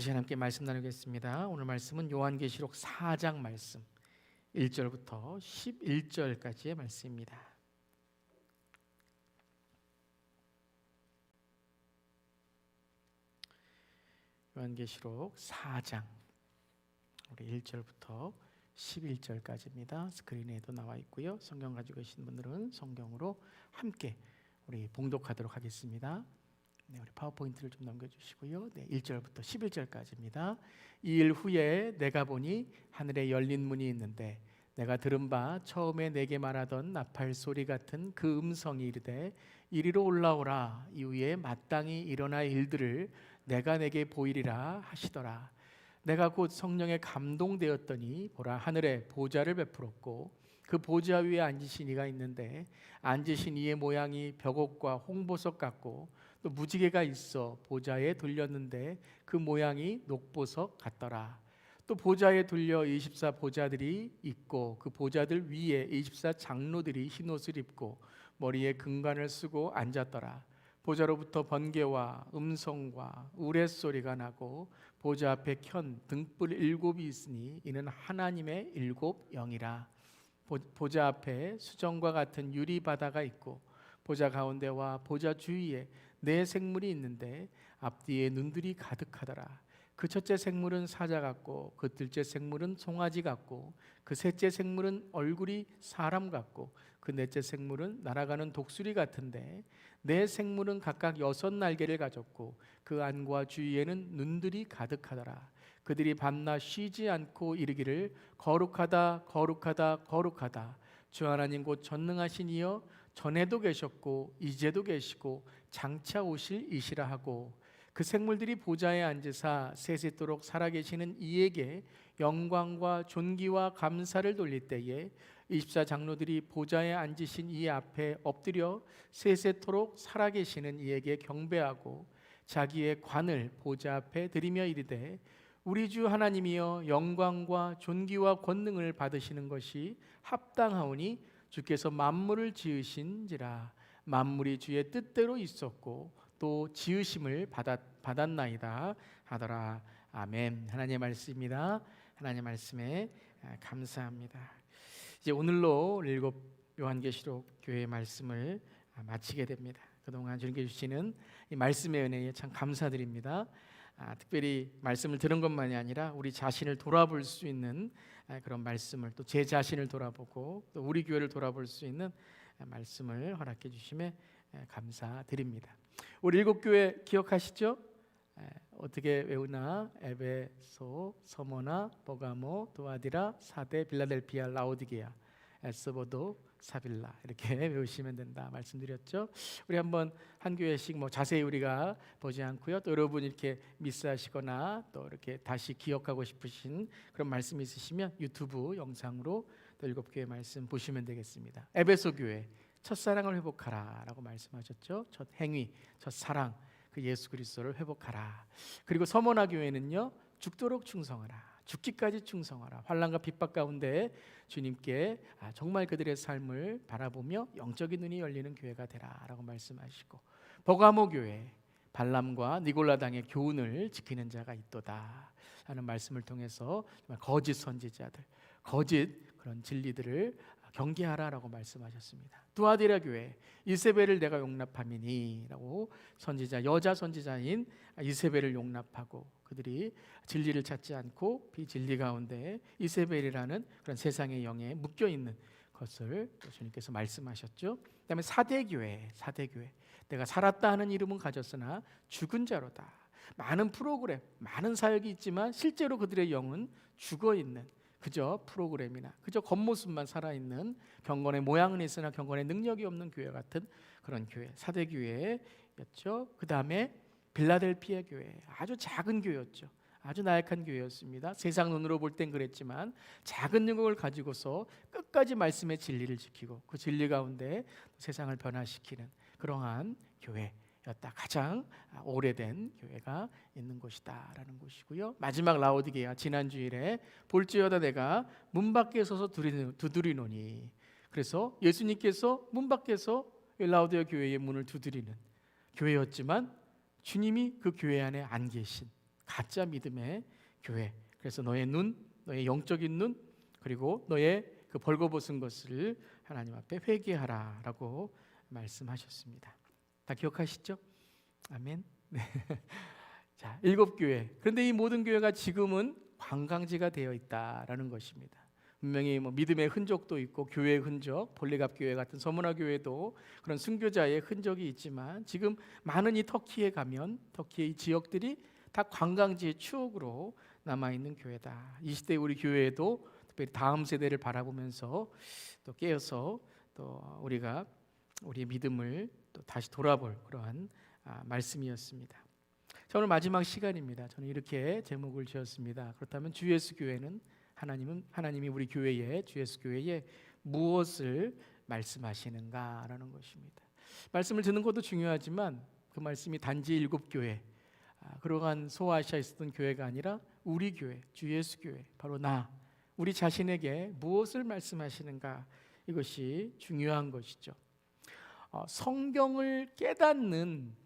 이 시간 함께 말씀 나누겠습니다. 오늘 말씀은 요한계시록 4장 말씀 1절부터 11절까지의 말씀입니다. 요한계시록 4장 우리 1절부터 11절까지입니다. 스크린에도 나와 있고요. 성경 가지고 계신 분들은 성경으로 함께 우리 봉독하도록 하겠습니다. 우리 파워포인트를 좀 넘겨주시고요. 1절부터 11절까지입니다. 이 일 후에 내가 보니 하늘에 열린 문이 있는데 내가 들은 바 처음에 내게 말하던 나팔 소리 같은 그 음성이 이르되 이리로 올라오라. 이후에 마땅히 일어날 일들을 내가 내게 보이리라 하시더라. 내가 곧 성령에 감동되었더니 보라, 하늘에 보좌를 베풀었고 그 보좌 위에 앉으신 이가 있는데 앉으신 이의 모양이 벽옥과 홍보석 같고 또 무지개가 있어 보좌에 돌렸는데 그 모양이 녹보석 같더라. 또 보좌에 돌려 24 보좌들이 있고 그 보좌들 위에 24 장로들이 흰옷을 입고 머리에 금관을 쓰고 앉았더라. 보좌로부터 번개와 음성과 우레소리가 나고 보좌 앞에 켠 등불 7이 있으니 이는 하나님의 7 영이라. 보좌 앞에 수정과 같은 유리 바다가 있고 보좌 가운데와 보좌 주위에 네 생물이 있는데 앞뒤에 눈들이 가득하더라. 그 첫째 생물은 사자 같고 그 둘째 생물은 송아지 같고 그 셋째 생물은 얼굴이 사람 같고 그 넷째 생물은 날아가는 독수리 같은데 네 생물은 각각 6 날개를 가졌고 그 안과 주위에는 눈들이 가득하더라. 그들이 밤낮 쉬지 않고 이르기를 거룩하다 거룩하다 거룩하다 주 하나님 곧 전능하신 이여 전에도 계셨고 이제도 계시고 장차 오실 이시라 하고 그 생물들이 보좌에 앉으사 세세토록 살아계시는 이에게 영광과 존귀와 감사를 돌릴 때에 24 장로들이 보좌에 앉으신 이 앞에 엎드려 세세토록 살아계시는 이에게 경배하고 자기의 관을 보좌 앞에 드리며 이르되 우리 주 하나님이여 영광과 존귀와 권능을 받으시는 것이 합당하오니 주께서 만물을 지으신지라. 만물이 주의 뜻대로 있었고 또 지으심을 받았나이다 하더라. 아멘. 하나님의 말씀입니다. 하나님의 말씀에 감사합니다. 이제 오늘로 7 요한계시록 교회의 말씀을 마치게 됩니다. 그동안 주님께 주시는 이 말씀의 은혜에 참 감사드립니다. 특별히 말씀을 들은 것만이 아니라 우리 자신을 돌아볼 수 있는 그런 말씀을, 또 제 자신을 돌아보고 또 우리 교회를 돌아볼 수 있는 말씀을 허락해 주심에 감사드립니다. 우리 7 교회 기억하시죠? 어떻게 외우나? 에베소, 서머나, 버가모, 도아디라, 사데, 빌라델피아, 라오디게아, 에스보도, 사빌라 이렇게 외우시면 된다 말씀드렸죠. 우리 한번 한 교회씩 자세히 우리가 보지 않고요. 또 여러분 이렇게 미스하시거나 또 이렇게 다시 기억하고 싶으신 그런 말씀이 있으시면 유튜브 영상으로 또 7 교회 말씀 보시면 되겠습니다. 에베소 교회 첫사랑을 회복하라 라고 말씀하셨죠. 첫 행위, 첫 사랑 그 예수 그리스도를 회복하라. 그리고 서머나 교회는요, 죽도록 충성하라. 죽기까지 충성하라. 환난과 핍박 가운데 주님께 정말 그들의 삶을 바라보며 영적인 눈이 열리는 교회가 되라 라고 말씀하시고, 버가모 교회 발람과 니골라 당의 교훈을 지키는 자가 있도다 라는 말씀을 통해서 거짓 선지자들, 거짓 그런 진리들을 경계하라라고 말씀하셨습니다. 두아디라 교회 이세벨을 내가 용납함이니 라고 선지자, 여자 선지자인 이세벨을 용납하고 그들이 진리를 찾지 않고 비진리 가운데 이세벨이라는 그런 세상의 영에 묶여있는 것을 주님께서 말씀하셨죠. 그 다음에 사대교회 내가 살았다 하는 이름은 가졌으나 죽은 자로다. 많은 프로그램, 많은 사역이 있지만 실제로 그들의 영은 죽어있는 그저 프로그램이나 그저 겉모습만 살아있는, 경건의 모양은 있으나 경건의 능력이 없는 교회 같은 그런 교회, 사대교회였죠. 그 다음에 빌라델피아 교회, 아주 작은 교회였죠. 아주 나약한 교회였습니다. 세상 눈으로 볼 땐 그랬지만 작은 능력을 가지고서 끝까지 말씀의 진리를 지키고 그 진리 가운데 세상을 변화시키는 그러한 교회였다. 가장 오래된 교회가 있는 곳이다 라는 곳이고요. 마지막 라오디게아, 지난 주일에 볼지어다 내가 문 밖에 서서 두드리노니, 그래서 예수님께서 문 밖에서 라오디게아 교회의 문을 두드리는 교회였지만 주님이 그 교회 안에 안 계신 가짜 믿음의 교회. 그래서 너의 눈, 너의 영적인 눈, 그리고 너의 그 벌거벗은 것을 하나님 앞에 회개하라라고 말씀하셨습니다. 다 기억하시죠? 아멘. 네. 자, 7교회. 그런데 이 모든 교회가 지금은 관광지가 되어 있다라는 것입니다. 분명히 뭐 믿음의 흔적도 있고 교회의 흔적, 볼리갑 교회 같은 서문화 교회도 그런 순교자의 흔적이 있지만 지금 많은 이 터키에 가면 터키의 이 지역들이 다 관광지의 추억으로 남아 있는 교회다. 이 시대 우리 교회에도 특별히 다음 세대를 바라보면서 또 깨어서 또 우리가 우리의 믿음을 또 다시 돌아볼 그러한 말씀이었습니다. 자, 오늘 마지막 시간입니다. 저는 이렇게 제목을 지었습니다. 그렇다면 주 예수 교회는 하나님이 우리 교회에 주 예수 교회에 무엇을 말씀하시는가라는 것입니다. 말씀을 듣는 것도 중요하지만 그 말씀이 단지 7교회 그러한 소아시아에 있었던 교회가 아니라 우리 교회, 주 예수 교회, 바로 우리 자신에게 무엇을 말씀하시는가, 이것이 중요한 것이죠. 성경을 깨닫는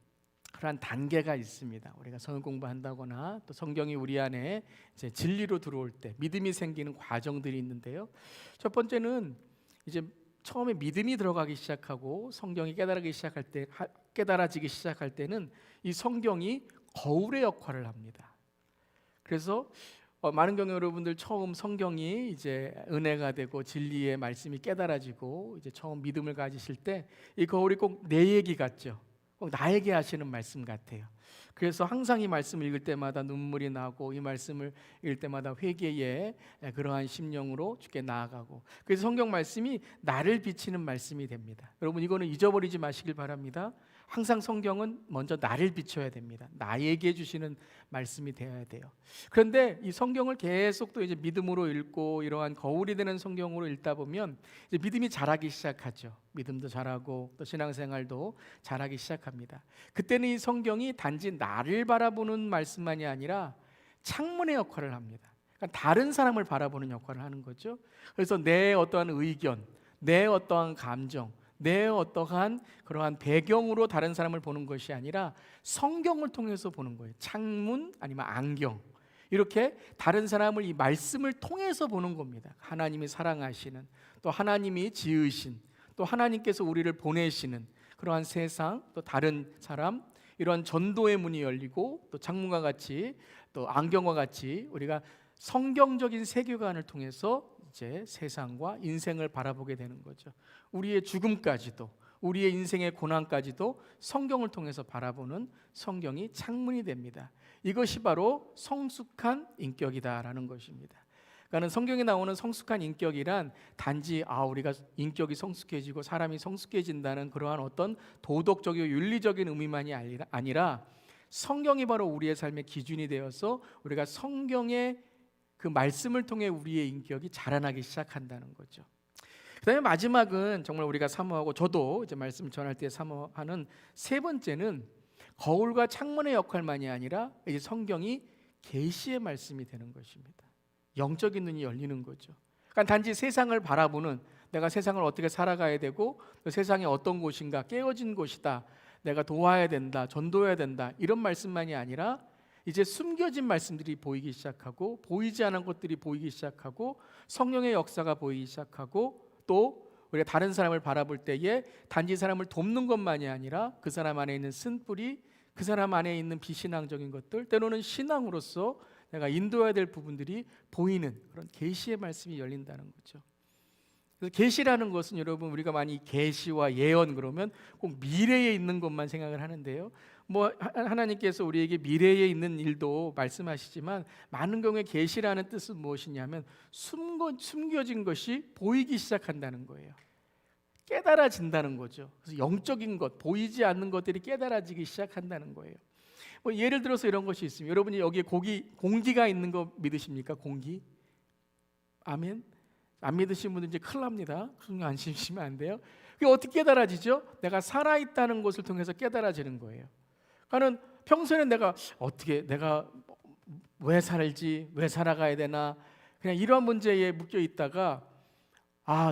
그러한 단계가 있습니다. 우리가 성경 공부한다거나 또 성경이 우리 안에 이제 진리로 들어올 때 믿음이 생기는 과정들이 있는데요. 첫 번째는 이제 처음에 믿음이 들어가기 시작하고 성경이 깨달아지기 시작할 때는 이 성경이 거울의 역할을 합니다. 그래서 많은 경우 여러분들 처음 성경이 이제 은혜가 되고 진리의 말씀이 깨달아지고 이제 처음 믿음을 가지실 때 이 거울이 꼭 내 얘기 같죠. 꼭 나에게 하시는 말씀 같아요. 그래서 항상 이 말씀을 읽을 때마다 눈물이 나고 이 말씀을 읽을 때마다 회개의 그러한 심령으로 주께 나아가고, 그래서 성경 말씀이 나를 비치는 말씀이 됩니다. 여러분 이거는 잊어버리지 마시길 바랍니다. 항상 성경은 먼저 나를 비춰야 됩니다. 나에게 주시는 말씀이 되어야 돼요. 그런데 이 성경을 계속 또 이제 믿음으로 읽고 이러한 거울이 되는 성경으로 읽다 보면 이제 믿음이 자라기 시작하죠. 믿음도 자라고 또 신앙생활도 자라기 시작합니다. 그때는 이 성경이 단지 나를 바라보는 말씀만이 아니라 창문의 역할을 합니다. 그러니까 다른 사람을 바라보는 역할을 하는 거죠. 그래서 내 어떠한 의견, 내 어떠한 감정, 내 어떠한 그러한 배경으로 다른 사람을 보는 것이 아니라 성경을 통해서 보는 거예요. 창문 아니면 안경, 이렇게 다른 사람을 이 말씀을 통해서 보는 겁니다. 하나님이 사랑하시는, 또 하나님이 지으신, 또 하나님께서 우리를 보내시는 그러한 세상, 또 다른 사람, 이러한 전도의 문이 열리고 또 창문과 같이 또 안경과 같이 우리가 성경적인 세계관을 통해서 이제 세상과 인생을 바라보게 되는 거죠. 우리의 죽음까지도, 우리의 인생의 고난까지도 성경을 통해서 바라보는 성경이 창문이 됩니다. 이것이 바로 성숙한 인격이다라는 것입니다. 그러니까 성경에 나오는 성숙한 인격이란 단지 우리가 인격이 성숙해지고 사람이 성숙해진다는 그러한 어떤 도덕적이고 윤리적인 의미만이 아니라 성경이 바로 우리의 삶의 기준이 되어서 우리가 성경의 그 말씀을 통해 우리의 인격이 자라나기 시작한다는 거죠. 그다음에 마지막은 정말 우리가 사모하고 저도 이제 말씀 전할 때 사모하는 세 번째는 거울과 창문의 역할만이 아니라 이제 성경이 계시의 말씀이 되는 것입니다. 영적인 눈이 열리는 거죠. 그러니까 단지 세상을 바라보는, 내가 세상을 어떻게 살아가야 되고 세상이 어떤 곳인가, 깨어진 곳이다, 내가 도와야 된다, 전도해야 된다, 이런 말씀만이 아니라 이제 숨겨진 말씀들이 보이기 시작하고 보이지 않은 것들이 보이기 시작하고 성령의 역사가 보이기 시작하고 또 우리가 다른 사람을 바라볼 때에 단지 사람을 돕는 것만이 아니라 그 사람 안에 있는 쓴뿌리, 그 사람 안에 있는 비신앙적인 것들, 때로는 신앙으로서 내가 인도해야 될 부분들이 보이는 그런 계시의 말씀이 열린다는 거죠. 그래서 계시라는 것은 여러분 우리가 많이 계시와 예언 그러면 꼭 미래에 있는 것만 생각을 하는데요. 하나님께서 우리에게 미래에 있는 일도 말씀하시지만 많은 경우에 계시라는 뜻은 무엇이냐면 숨겨진 것이 보이기 시작한다는 거예요. 깨달아진다는 거죠. 그래서 영적인 것, 보이지 않는 것들이 깨달아지기 시작한다는 거예요. 예를 들어서 이런 것이 있습니다. 여러분이 여기에 공기가 있는 거 믿으십니까? 공기? 아멘. 안 믿으시는 분들 이제 큰일 납니다. 안심하시면 안 돼요. 그게 어떻게 깨달아지죠? 내가 살아있다는 것을 통해서 깨달아지는 거예요. 그러니까 평소에는 내가 왜 살지, 왜 살아가야 되나, 그냥 이러한 문제에 묶여 있다가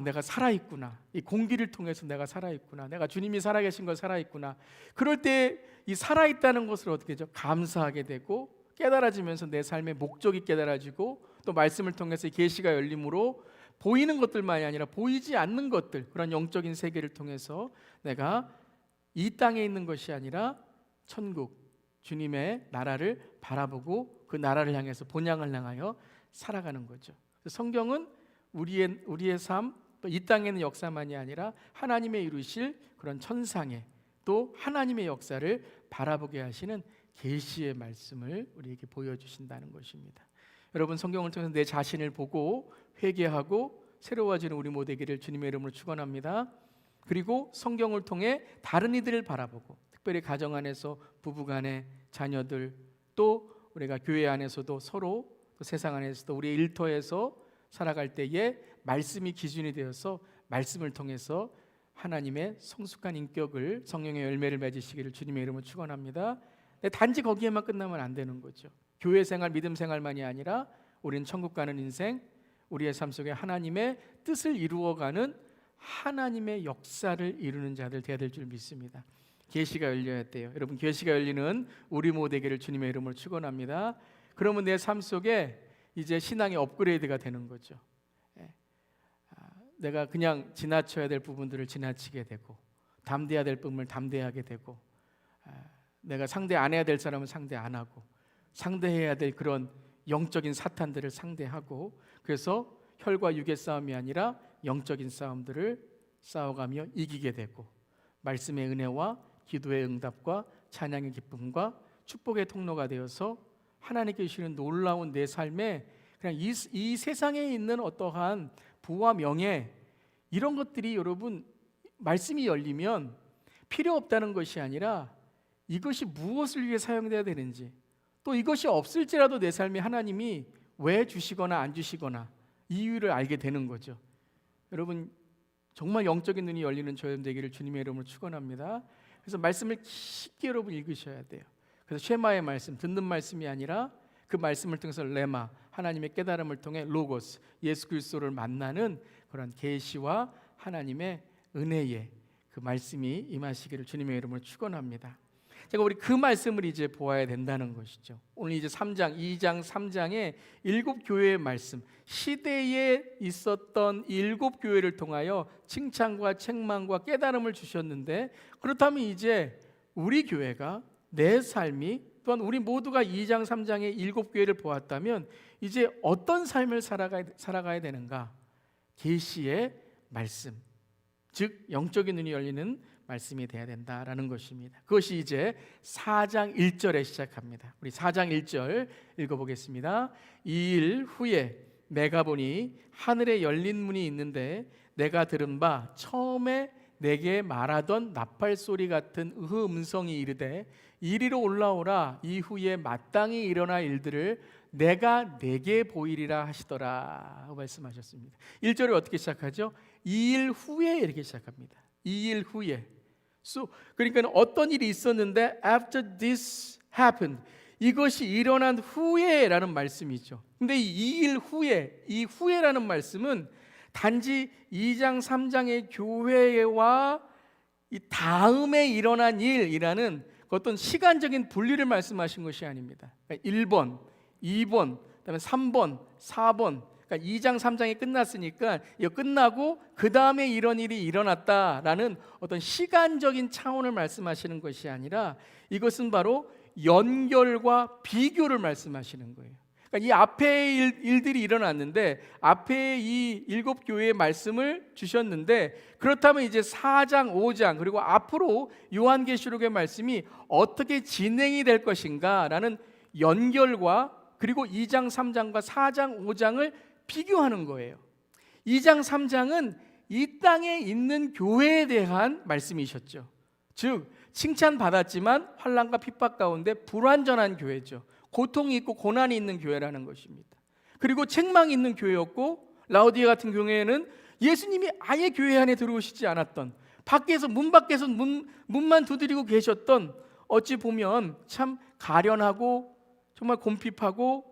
내가 살아있구나, 이 공기를 통해서 내가 살아있구나, 내가 주님이 살아계신 걸 살아있구나, 그럴 때 이 살아있다는 것을 어떻게 하죠? 감사하게 되고 깨달아지면서 내 삶의 목적이 깨달아지고 또 말씀을 통해서 계시가 열림으로 보이는 것들만이 아니라 보이지 않는 것들, 그런 영적인 세계를 통해서 내가 이 땅에 있는 것이 아니라 천국, 주님의 나라를 바라보고 그 나라를 향해서 본향을 향하여 살아가는 거죠. 성경은 우리의 삶, 또 이 땅에 있는 역사만이 아니라 하나님의 이루실 그런 천상의 또 하나님의 역사를 바라보게 하시는 계시의 말씀을 우리에게 보여주신다는 것입니다. 여러분, 성경을 통해서 내 자신을 보고 회개하고 새로워지는 우리 모두에게를 주님의 이름으로 축원합니다. 그리고 성경을 통해 다른 이들을 바라보고, 특별히 가정 안에서 부부간에 자녀들, 또 우리가 교회 안에서도 서로, 또 세상 안에서도 우리의 일터에서 살아갈 때에 말씀이 기준이 되어서 말씀을 통해서 하나님의 성숙한 인격을, 성령의 열매를 맺으시기를 주님의 이름으로 축원합니다. 단지 거기에만 끝나면 안 되는 거죠. 교회 생활, 믿음 생활만이 아니라 우리는 천국 가는 인생, 우리의 삶 속에 하나님의 뜻을 이루어가는 하나님의 역사를 이루는 자들 되어야 될 줄 믿습니다. 계시가 열려야 돼요. 여러분, 계시가 열리는 우리 모두에게를 주님의 이름으로 축원합니다. 그러면 내 삶 속에 이제 신앙의 업그레이드가 되는 거죠. 내가 그냥 지나쳐야 될 부분들을 지나치게 되고, 담대해야 될 부분을 담대하게 되고, 내가 상대 안 해야 될 사람은 상대 안 하고, 상대해야 될 그런 영적인 사탄들을 상대하고, 그래서 혈과 육의 싸움이 아니라 영적인 싸움들을 싸워가며 이기게 되고, 말씀의 은혜와 기도의 응답과 찬양의 기쁨과 축복의 통로가 되어서 하나님께 주시는 놀라운 내 삶에 그냥 이 세상에 있는 어떠한 부와 명예, 이런 것들이 여러분 말씀이 열리면 필요 없다는 것이 아니라 이것이 무엇을 위해 사용돼야 되는지, 또 이것이 없을지라도 내 삶에 하나님이 왜 주시거나 안 주시거나 이유를 알게 되는 거죠. 여러분, 정말 영적인 눈이 열리는 저여러분 되기를 주님의 이름으로 축원합니다. 그래서 말씀을 깊게 여러분 읽으셔야 돼요. 그래서 쉐마의 말씀, 듣는 말씀이 아니라 그 말씀을 통해서 레마, 하나님의 깨달음을 통해 로고스, 예수 그리스도를 만나는 그런 계시와 하나님의 은혜의 그 말씀이 임하시기를 주님의 이름으로 축원합니다. 제가 우리 그 말씀을 이제 보아야 된다는 것이죠. 오늘 이제 3장, 2장, 3장의 7교회의 말씀, 시대에 있었던 7교회를 통하여 칭찬과 책망과 깨달음을 주셨는데, 그렇다면 이제 우리 교회가, 내 삶이, 또한 우리 모두가 2장, 3장의 7교회를 보았다면 이제 어떤 삶을 살아가야 되는가? 계시의 말씀, 즉 영적인 눈이 열리는 말씀이 돼야 된다라는 것입니다. 그것이 이제 4장 1절에 시작합니다. 우리 4장 1절 읽어보겠습니다. 이 일 후에 내가 보니 하늘에 열린 문이 있는데 내가 들은 바 처음에 내게 말하던 나팔 소리 같은 음성이 이르되 이리로 올라오라. 이후에 마땅히 일어날 일들을 내가 내게 보이리라 하시더라 말씀하셨습니다. 1절을 어떻게 시작하죠? 이 일 후에 이렇게 시작합니다. 이 일 후에. 그러니까 어떤 일이 있었는데 after this happened, 이것이 일어난 후에라는 말씀이죠. 근데 이 일 후에, 이 후에라는 말씀은 단지 2장 3장의 교회와 이 다음에 일어난 일이라는 어떤 시간적인 분리를 말씀하신 것이 아닙니다. 그러니까 1번, 2번, 그다음에 3번, 4번, 그러니까 2장 3장이 끝났으니까 이거 끝나고 그 다음에 이런 일이 일어났다라는 어떤 시간적인 차원을 말씀하시는 것이 아니라 이것은 바로 연결과 비교를 말씀하시는 거예요. 그러니까 이 앞에 일들이 일어났는데, 앞에 이 7교회의 말씀을 주셨는데, 그렇다면 이제 4장, 5장 그리고 앞으로 요한계시록의 말씀이 어떻게 진행이 될 것인가 라는 연결과, 그리고 2장, 3장과 4장, 5장을 비교하는 거예요. 2장, 3장은 이 땅에 있는 교회에 대한 말씀이셨죠. 즉 칭찬받았지만 환난과 핍박 가운데 불완전한 교회죠. 고통이 있고 고난이 있는 교회라는 것입니다. 그리고 책망이 있는 교회였고, 라오디에 같은 교회는 예수님이 아예 교회 안에 들어오시지 않았던, 밖에서 문 밖에서 문만 두드리고 계셨던, 어찌 보면 참 가련하고 정말 곰핍하고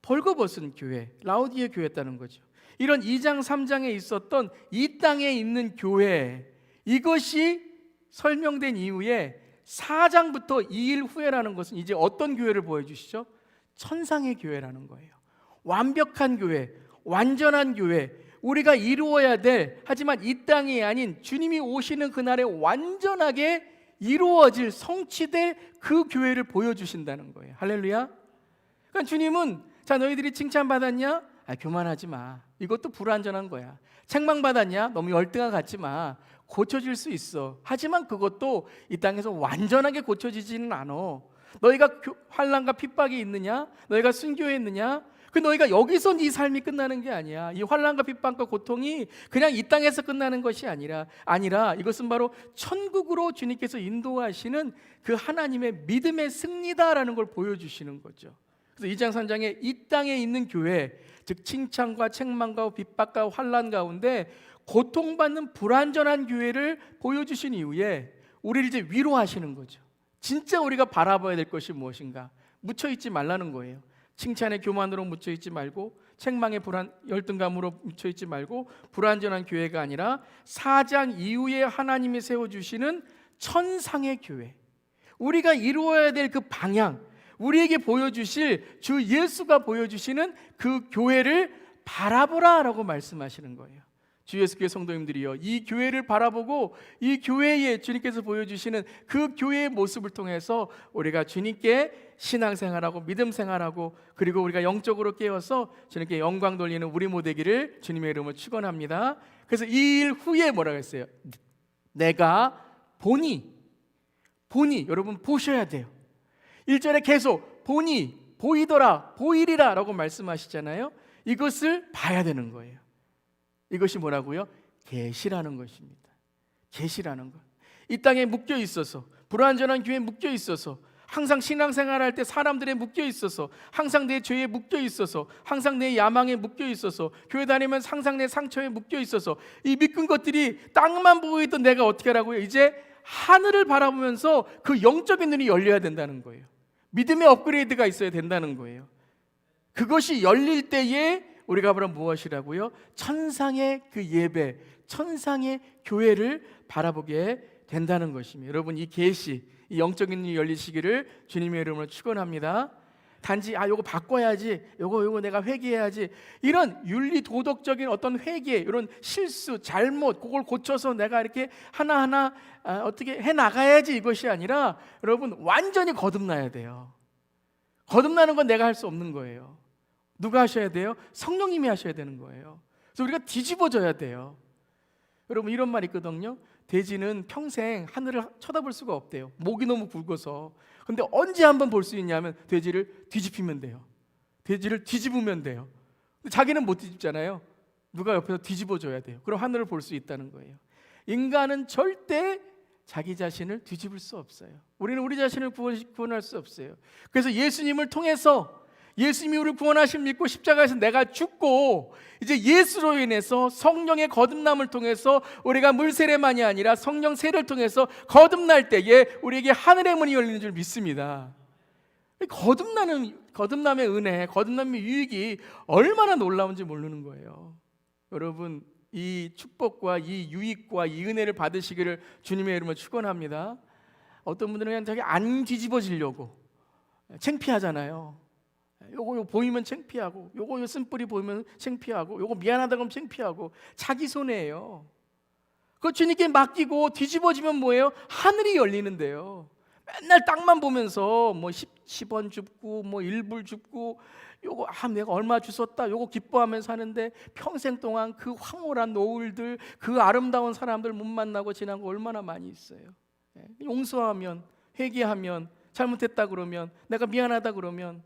벌거벗은 교회, 라오디에 교회였다는 거죠. 이런 2장 3장에 있었던 이 땅에 있는 교회, 이것이 설명된 이후에 4장부터 2일 후에라는 것은 이제 어떤 교회를 보여주시죠? 천상의 교회라는 거예요. 완벽한 교회, 완전한 교회, 우리가 이루어야 될, 하지만 이 땅이 아닌 주님이 오시는 그날에 완전하게 이루어질, 성취될 그 교회를 보여주신다는 거예요. 할렐루야. 그러니까 주님은 자, 너희들이 칭찬받았냐? 교만하지 마. 이것도 불완전한 거야. 책망받았냐? 너무 열등한 것 같지 마. 고쳐질 수 있어. 하지만 그것도 이 땅에서 완전하게 고쳐지지는 않아. 너희가 환난과 핍박이 있느냐? 너희가 순교했느냐? 그 너희가 여기서 네 삶이 끝나는 게 아니야. 이 환난과 핍박과 고통이 그냥 이 땅에서 끝나는 것이 아니라 이것은 바로 천국으로 주님께서 인도하시는 그 하나님의 믿음의 승리다라는 걸 보여주시는 거죠. 그래서 2장 3장에 이 땅에 있는 교회, 즉 칭찬과 책망과 핍박과 환난 가운데 고통받는 불완전한 교회를 보여주신 이후에 우리를 이제 위로하시는 거죠. 진짜 우리가 바라봐야 될 것이 무엇인가? 묻혀있지 말라는 거예요. 칭찬의 교만으로 묻혀있지 말고, 책망의 열등감으로 묻혀있지 말고, 불완전한 교회가 아니라 4장 이후에 하나님이 세워주시는 천상의 교회, 우리가 이루어야 될 그 방향, 우리에게 보여주실 주 예수가 보여주시는 그 교회를 바라보라 라고 말씀하시는 거예요. 주 예수교회 성도님들이요, 이 교회를 바라보고 이 교회에 주님께서 보여주시는 그 교회의 모습을 통해서 우리가 주님께 신앙생활하고 믿음생활하고, 그리고 우리가 영적으로 깨어서 주님께 영광 돌리는 우리 모되기를 주님의 이름으로 축원합니다. 그래서 이 일 후에 뭐라고 했어요? 내가 보니, 여러분 보셔야 돼요. 1절에 계속 보니, 보이더라, 보이리라 라고 말씀하시잖아요. 이것을 봐야 되는 거예요. 이것이 뭐라고요? 계시라는 것입니다. 계시라는 것. 이 땅에 묶여 있어서, 불완전한 교회에 묶여 있어서, 항상 신앙생활할 때 사람들에 묶여 있어서, 항상 내 죄에 묶여 있어서, 항상 내 야망에 묶여 있어서, 교회 다니면 항상 내 상처에 묶여 있어서, 이 묶은 것들이 땅만 보고 있던 내가 어떻게 하라고요? 이제 하늘을 바라보면서 그 영적인 눈이 열려야 된다는 거예요. 믿음의 업그레이드가 있어야 된다는 거예요. 그것이 열릴 때에 우리가 바로 무엇이라고요? 천상의 그 예배, 천상의 교회를 바라보게 된다는 것입니다. 여러분, 이 계시, 이 영적인 눈이 열리시기를 주님의 이름으로 축원합니다. 단지 요거 바꿔야지, 요거 내가 회개해야지, 이런 윤리 도덕적인 어떤 회개, 이런 실수, 잘못, 그걸 고쳐서 내가 이렇게 하나하나 어떻게 해 나가야지, 이것이 아니라 여러분 완전히 거듭나야 돼요. 거듭나는 건 내가 할 수 없는 거예요. 누가 하셔야 돼요? 성령님이 하셔야 되는 거예요. 그래서 우리가 뒤집어져야 돼요. 여러분, 이런 말 있거든요. 돼지는 평생 하늘을 쳐다볼 수가 없대요. 목이 너무 굵어서. 근데 언제 한번 볼 수 있냐면 돼지를 뒤집히면 돼요. 돼지를 뒤집으면 돼요. 근데 자기는 못 뒤집잖아요. 누가 옆에서 뒤집어줘야 돼요. 그럼 하늘을 볼 수 있다는 거예요. 인간은 절대 자기 자신을 뒤집을 수 없어요. 우리는 우리 자신을 구원할 수 없어요. 그래서 예수님을 통해서, 예수님이 우리를 구원하심 믿고 십자가에서 내가 죽고, 이제 예수로 인해서 성령의 거듭남을 통해서 우리가 물 세례만이 아니라 성령 세례를 통해서 거듭날 때에 우리에게 하늘의 문이 열리는 줄 믿습니다. 거듭남의 은혜, 거듭남의 유익이 얼마나 놀라운지 모르는 거예요. 여러분, 이 축복과 이 유익과 이 은혜를 받으시기를 주님의 이름으로 축원합니다. 어떤 분들은 그냥 자기 안 뒤집어지려고 창피하잖아요. 요거 보이면 창피하고, 요거 쓴뿌리 보이면 창피하고, 요거 미안하다 그러면 창피하고, 자기 손해예요. 그거 주님께 맡기고 뒤집어지면 뭐예요? 하늘이 열리는데요. 맨날 땅만 보면서 뭐 10원 줍고 뭐 1불 줍고, 요거 내가 얼마 주었다, 요거 기뻐하면서 사는데 평생 동안 그 황홀한 노을들, 그 아름다운 사람들 못 만나고 지난 거 얼마나 많이 있어요. 용서하면, 회개하면, 잘못했다 그러면, 내가 미안하다 그러면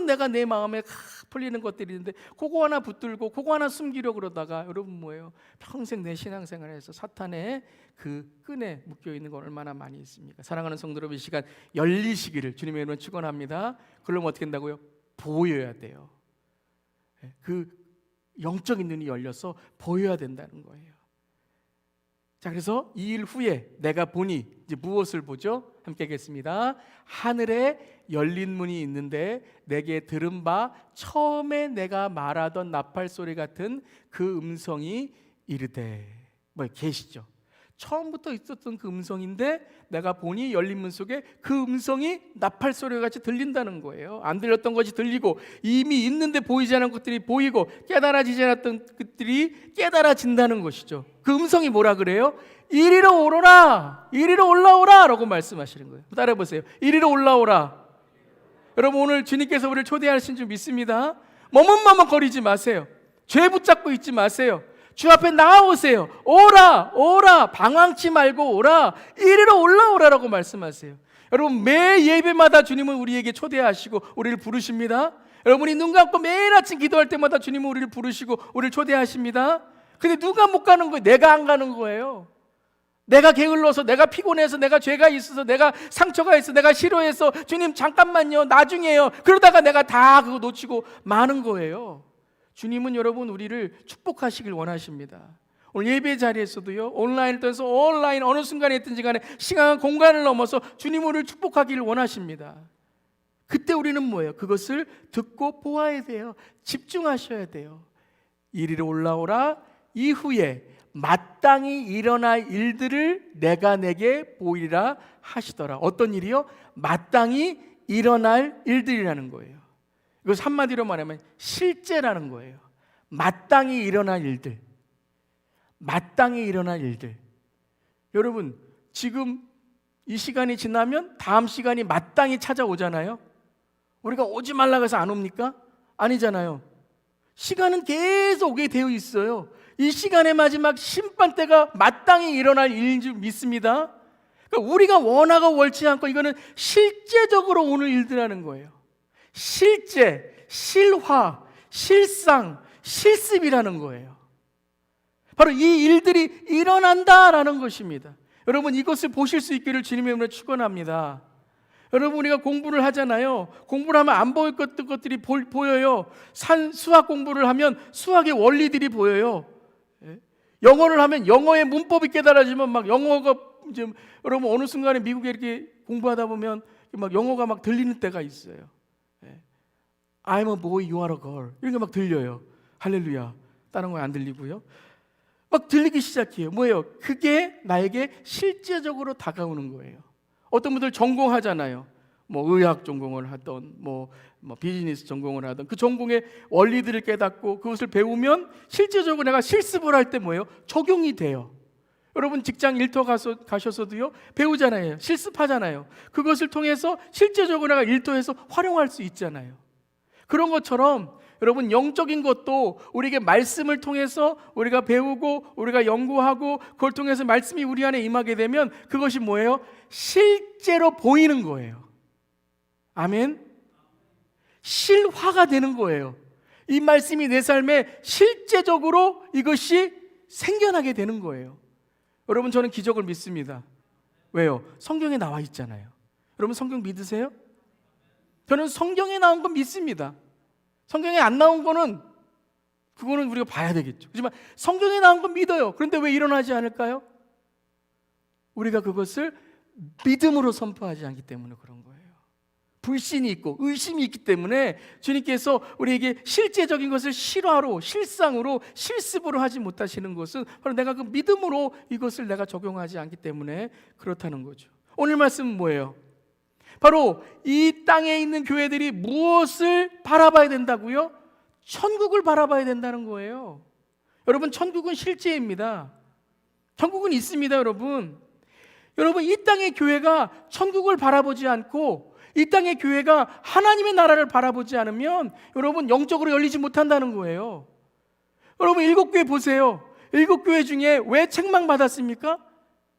내가 내 마음에 풀리는 것들이 있는데 그거 하나 붙들고 그거 하나 숨기려고 그러다가 여러분 뭐예요? 평생 내 신앙생활에서 사탄의 그 끈에 묶여있는 거 얼마나 많이 있습니까? 사랑하는 성도 여러분, 이 시간 열리시기를 주님의 이름으로 축원합니다. 그러면 어떻게 된다고요? 보여야 돼요. 그 영적인 눈이 열려서 보여야 된다는 거예요. 자, 그래서 이 일 후에 내가 보니, 이제 무엇을 보죠? 함께 하겠습니다. 하늘에 열린 문이 있는데 내게 들은 바 처음에 내가 말하던 나팔 소리 같은 그 음성이 이르되, 계시죠? 처음부터 있었던 그 음성인데 내가 보니 열린 문 속에 그 음성이 나팔 소리 같이 들린다는 거예요. 안 들렸던 것이 들리고 이미 있는데 보이지 않은 것들이 보이고 깨달아지지 않았던 것들이 깨달아진다는 것이죠. 그 음성이 뭐라 그래요? 이리로 오너라, 이리로 올라오라 라고 말씀하시는 거예요. 따라해 보세요. 이리로 올라오라. 여러분, 오늘 주님께서 우리를 초대하신 줄 믿습니다. 머뭇머뭇거리지 마세요. 죄 붙잡고 있지 마세요. 주 앞에 나아오세요. 오라, 오라, 방황치 말고 오라, 이리로 올라오라라고 말씀하세요. 여러분, 매 예배마다 주님은 우리에게 초대하시고 우리를 부르십니다. 여러분이 눈 감고 매일 아침 기도할 때마다 주님은 우리를 부르시고 우리를 초대하십니다. 근데 누가 못 가는 거예요? 내가 안 가는 거예요. 내가 게을러서, 내가 피곤해서, 내가 죄가 있어서, 내가 상처가 있어, 내가 싫어해서 주님 잠깐만요, 나중에요, 그러다가 내가 다 그거 놓치고 마는 거예요. 주님은 여러분 우리를 축복하시길 원하십니다. 오늘 예배 자리에서도요, 온라인을 통해서 온라인 어느 순간에 있든지 간에 시간 공간을 넘어서 주님 우리를 축복하기를 원하십니다. 그때 우리는 뭐예요? 그것을 듣고 보아야 돼요. 집중하셔야 돼요. 이리로 올라오라, 이후에 마땅히 일어날 일들을 내가 내게 보이리라 하시더라. 어떤 일이요? 마땅히 일어날 일들이라는 거예요. 이것을 한마디로 말하면 실제라는 거예요. 마땅히 일어날 일들, 마땅히 일어날 일들. 여러분, 지금 이 시간이 지나면 다음 시간이 마땅히 찾아오잖아요. 우리가 오지 말라고 해서 안 옵니까? 아니잖아요. 시간은 계속 오게 되어 있어요. 이 시간의 마지막 심판때가 마땅히 일어날 일인 줄 믿습니다. 그러니까 우리가 원하고 원치 않고 이거는 실제적으로 오는 일들이라는 거예요. 실제, 실화, 실상, 실습이라는 거예요. 바로 이 일들이 일어난다라는 것입니다. 여러분, 이것을 보실 수 있기를 주님의 이름으로 축원합니다. 여러분, 우리가 공부를 하잖아요. 공부를 하면 안 보일 것들이 보여요. 수학 공부를 하면 수학의 원리들이 보여요. 영어를 하면 영어의 문법이 깨달아지면 막 영어가 이제 여러분 어느 순간에 미국에 이렇게 공부하다 보면 막 영어가 막 들리는 때가 있어요. I'm a boy, you are a girl. 이런 게 막 들려요. 할렐루야. 다른 거 안 들리고요. 막 들리기 시작해요. 뭐예요? 그게 나에게 실제적으로 다가오는 거예요. 어떤 분들 전공하잖아요. 뭐 의학 전공을 하던 뭐 비즈니스 전공을 하던 그 전공의 원리들을 깨닫고 그것을 배우면 실제적으로 내가 실습을 할 때 뭐예요? 적용이 돼요. 여러분, 직장 일터 가셔서도요 배우잖아요. 실습하잖아요. 그것을 통해서 실제적으로 내가 일터에서 활용할 수 있잖아요. 그런 것처럼 여러분, 영적인 것도 우리에게 말씀을 통해서 우리가 배우고 우리가 연구하고 그걸 통해서 말씀이 우리 안에 임하게 되면 그것이 뭐예요? 실제로 보이는 거예요. 아멘. 실화가 되는 거예요. 이 말씀이 내 삶에 실제적으로 이것이 생겨나게 되는 거예요. 여러분, 저는 기적을 믿습니다. 왜요? 성경에 나와 있잖아요. 여러분, 성경 믿으세요? 저는 성경에 나온 건 믿습니다. 성경에 안 나온 거는 그거는 우리가 봐야 되겠죠. 하지만 성경에 나온 건 믿어요. 그런데 왜 일어나지 않을까요? 우리가 그것을 믿음으로 선포하지 않기 때문에 그런 거예요. 불신이 있고 의심이 있기 때문에 주님께서 우리에게 실제적인 것을 실화로, 실상으로, 실습으로 하지 못하시는 것은 바로 내가 그 믿음으로 이것을 내가 적용하지 않기 때문에 그렇다는 거죠. 오늘 말씀은 뭐예요? 바로 이 땅에 있는 교회들이 무엇을 바라봐야 된다고요? 천국을 바라봐야 된다는 거예요. 여러분, 천국은 실제입니다. 천국은 있습니다, 여러분. 여러분, 이 땅의 교회가 천국을 바라보지 않고 이 땅의 교회가 하나님의 나라를 바라보지 않으면 여러분, 영적으로 열리지 못한다는 거예요. 여러분, 7교회 보세요. 7교회 중에 왜 책망받았습니까?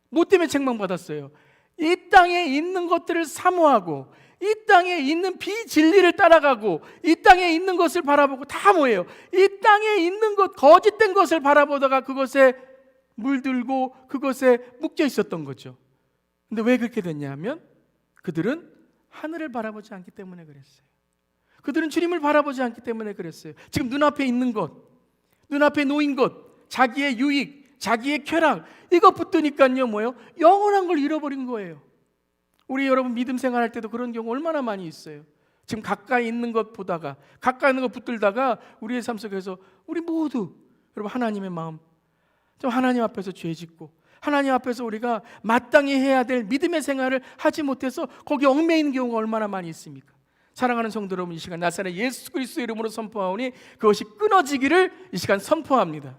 뭐 때문에 책망받았어요? 이 땅에 있는 것들을 사모하고 이 땅에 있는 비진리를 따라가고 이 땅에 있는 것을 바라보고 다 뭐예요? 이 땅에 있는 것, 거짓된 것을 바라보다가 그것에 물들고 그것에 묶여 있었던 거죠. 근데 왜 그렇게 됐냐면 그들은 하늘을 바라보지 않기 때문에 그랬어요. 그들은 주님을 바라보지 않기 때문에 그랬어요. 지금 눈앞에 있는 것, 눈앞에 놓인 것, 자기의 유익, 자기의 쾌락, 이거 붙드니까요 뭐예요? 영원한 걸 잃어버린 거예요. 우리 여러분 믿음 생활할 때도 그런 경우 얼마나 많이 있어요. 지금 가까이 있는 것 보다가, 가까이 있는 것 붙들다가 우리의 삶 속에서 우리 모두 여러분 하나님의 마음, 좀 하나님 앞에서 죄 짓고 하나님 앞에서 우리가 마땅히 해야 될 믿음의 생활을 하지 못해서 거기에 얽매이는 경우가 얼마나 많이 있습니까? 사랑하는 성도 여러분, 이 시간 나사렛 예수 그리스도의 이름으로 선포하오니 그것이 끊어지기를 이 시간 선포합니다.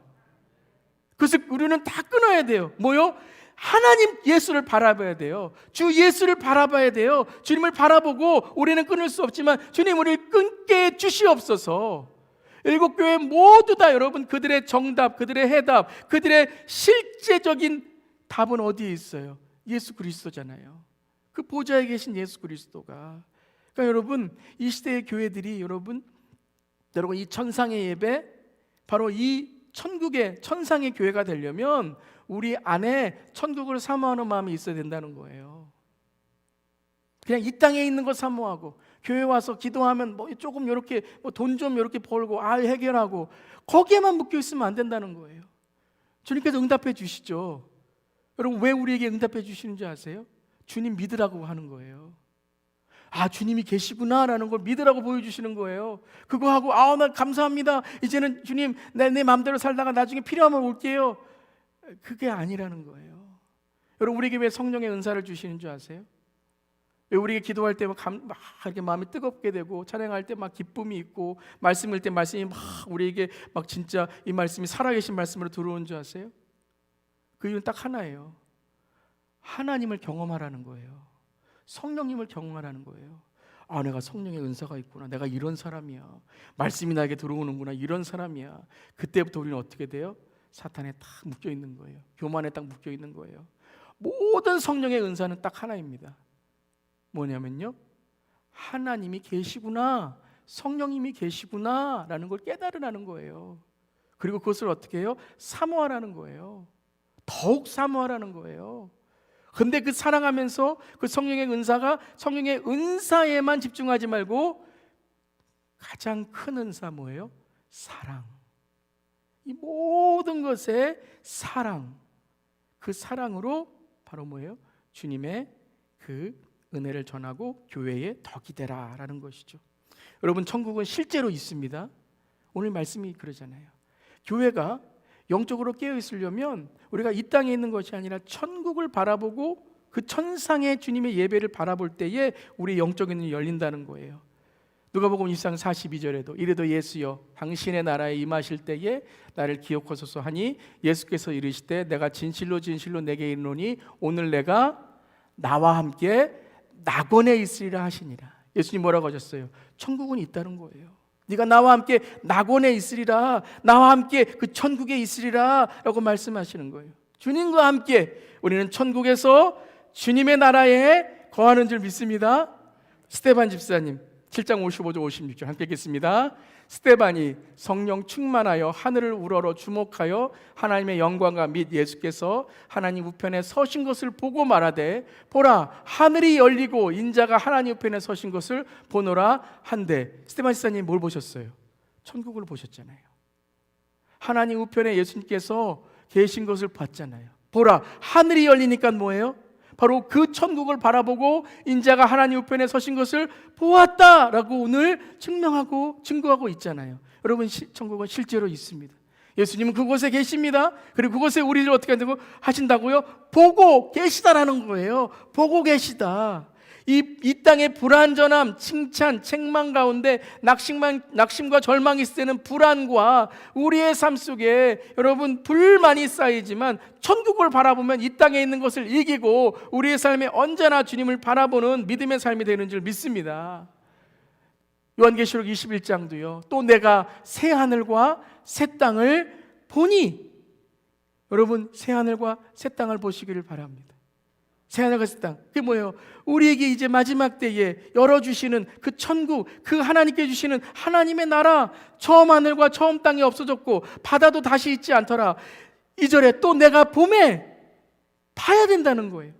그래서 우리는 다 끊어야 돼요. 뭐요? 하나님 예수를 바라봐야 돼요. 주 예수를 바라봐야 돼요. 주님을 바라보고 우리는 끊을 수 없지만 주님 우리를 끊게 해 주시옵소서. 일곱 교회 모두 다 여러분 그들의 정답, 그들의 해답, 그들의 실제적인 답은 어디에 있어요? 예수 그리스도잖아요. 그 보좌에 계신 예수 그리스도가. 그러니까 여러분 이 시대의 교회들이 여러분 이 천상의 예배, 바로 이 천국의 천상의 교회가 되려면 우리 안에 천국을 사모하는 마음이 있어야 된다는 거예요. 그냥 이 땅에 있는 거 사모하고 교회 와서 기도하면 뭐 조금 이렇게 돈 좀 이렇게 벌고 해결하고 거기에만 묶여 있으면 안 된다는 거예요. 주님께서 응답해 주시죠. 여러분 왜 우리에게 응답해 주시는지 아세요? 주님 믿으라고 하는 거예요. 주님이 계시구나라는 걸 믿으라고 보여주시는 거예요. 그거 하고 나 감사합니다. 이제는 주님 내 마음대로 살다가 나중에 필요하면 올게요. 그게 아니라는 거예요. 여러분 우리에게 왜 성령의 은사를 주시는 줄 아세요? 왜 우리에게 기도할 때 막 이렇게 마음이 뜨겁게 되고 찬양할 때 막 기쁨이 있고 말씀 읽을 때 말씀이 막 우리에게 막 진짜 이 말씀이 살아계신 말씀으로 들어오는 줄 아세요? 그 이유는 딱 하나예요. 하나님을 경험하라는 거예요. 성령님을 경험하라는 거예요. 내가 성령의 은사가 있구나. 내가 이런 사람이야. 말씀이 나에게 들어오는구나. 이런 사람이야. 그때부터 우리는 어떻게 돼요? 사탄에 딱 묶여 있는 거예요. 교만에 딱 묶여 있는 거예요. 모든 성령의 은사는 딱 하나입니다. 뭐냐면요, 하나님이 계시구나, 성령님이 계시구나 라는 걸 깨달으라는 거예요. 그리고 그것을 어떻게 해요? 사모하라는 거예요. 더욱 사모하라는 거예요. 근데 그 사랑하면서 그 성령의 은사가 성령의 은사에만 집중하지 말고 가장 큰 은사 뭐예요? 사랑. 이 모든 것의 사랑. 그 사랑으로 바로 뭐예요? 주님의 그 은혜를 전하고 교회에 덕이 되라라는 것이죠. 여러분 천국은 실제로 있습니다. 오늘 말씀이 그러잖아요. 교회가 영적으로 깨어 있으려면 우리가 이 땅에 있는 것이 아니라 천국을 바라보고 그 천상의 주님의 예배를 바라볼 때에 우리 영적인 눈이 열린다는 거예요. 누가복음 1장 42절에도 이래도 예수여 당신의 나라에 임하실 때에 나를 기억하소서 하니 예수께서 이르시되 내가 진실로 진실로 내게 이르노니 오늘 내가 나와 함께 낙원에 있으리라 하시니라. 예수님 뭐라고 하셨어요? 천국은 있다는 거예요. 네가 나와 함께 낙원에 있으리라, 나와 함께 그 천국에 있으리라 라고 말씀하시는 거예요. 주님과 함께 우리는 천국에서 주님의 나라에 거하는 줄 믿습니다. 스데반 집사님 7장 55절 56절 함께 읽겠습니다. 스데반이 성령 충만하여 하늘을 우러러 주목하여 하나님의 영광과 및 예수께서 하나님 우편에 서신 것을 보고 말하되 보라 하늘이 열리고 인자가 하나님 우편에 서신 것을 보노라 한데, 스데반 집사님 뭘 보셨어요? 천국을 보셨잖아요. 하나님 우편에 예수님께서 계신 것을 봤잖아요. 보라 하늘이 열리니까 뭐예요? 바로 그 천국을 바라보고 인자가 하나님 우편에 서신 것을 보았다라고 오늘 증거하고 있잖아요. 여러분 천국은 실제로 있습니다. 예수님은 그곳에 계십니다. 그리고 그곳에 우리를 어떻게 하신다고요? 보고 계시다라는 거예요. 보고 계시다. 이 땅의 불완전함, 칭찬, 책망 가운데 낙심과 절망이 있을 때는 불안과 우리의 삶 속에 여러분 불만이 쌓이지만 천국을 바라보면 이 땅에 있는 것을 이기고 우리의 삶에 언제나 주님을 바라보는 믿음의 삶이 되는 줄 믿습니다. 요한계시록 21장도요. 또 내가 새 하늘과 새 땅을 보니, 여러분 새 하늘과 새 땅을 보시기를 바랍니다. 새하늘과 새 땅, 그게 뭐예요? 우리에게 이제 마지막 때에 열어주시는 그 천국, 그 하나님께 주시는 하나님의 나라, 처음 하늘과 처음 땅이 없어졌고 바다도 다시 있지 않더라. 2절에 또 내가 봄에 봐야 된다는 거예요.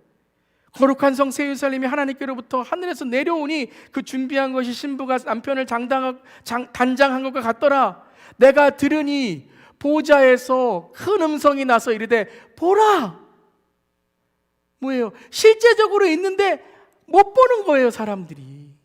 거룩한 성 새 예루살렘이 하나님께로부터 하늘에서 내려오니 그 준비한 것이 신부가 남편을 단장한 것과 같더라. 내가 들으니 보좌에서 큰 음성이 나서 이르되 보라. 뭐예요? 실제적으로 있는데 못 보는 거예요, 사람들이.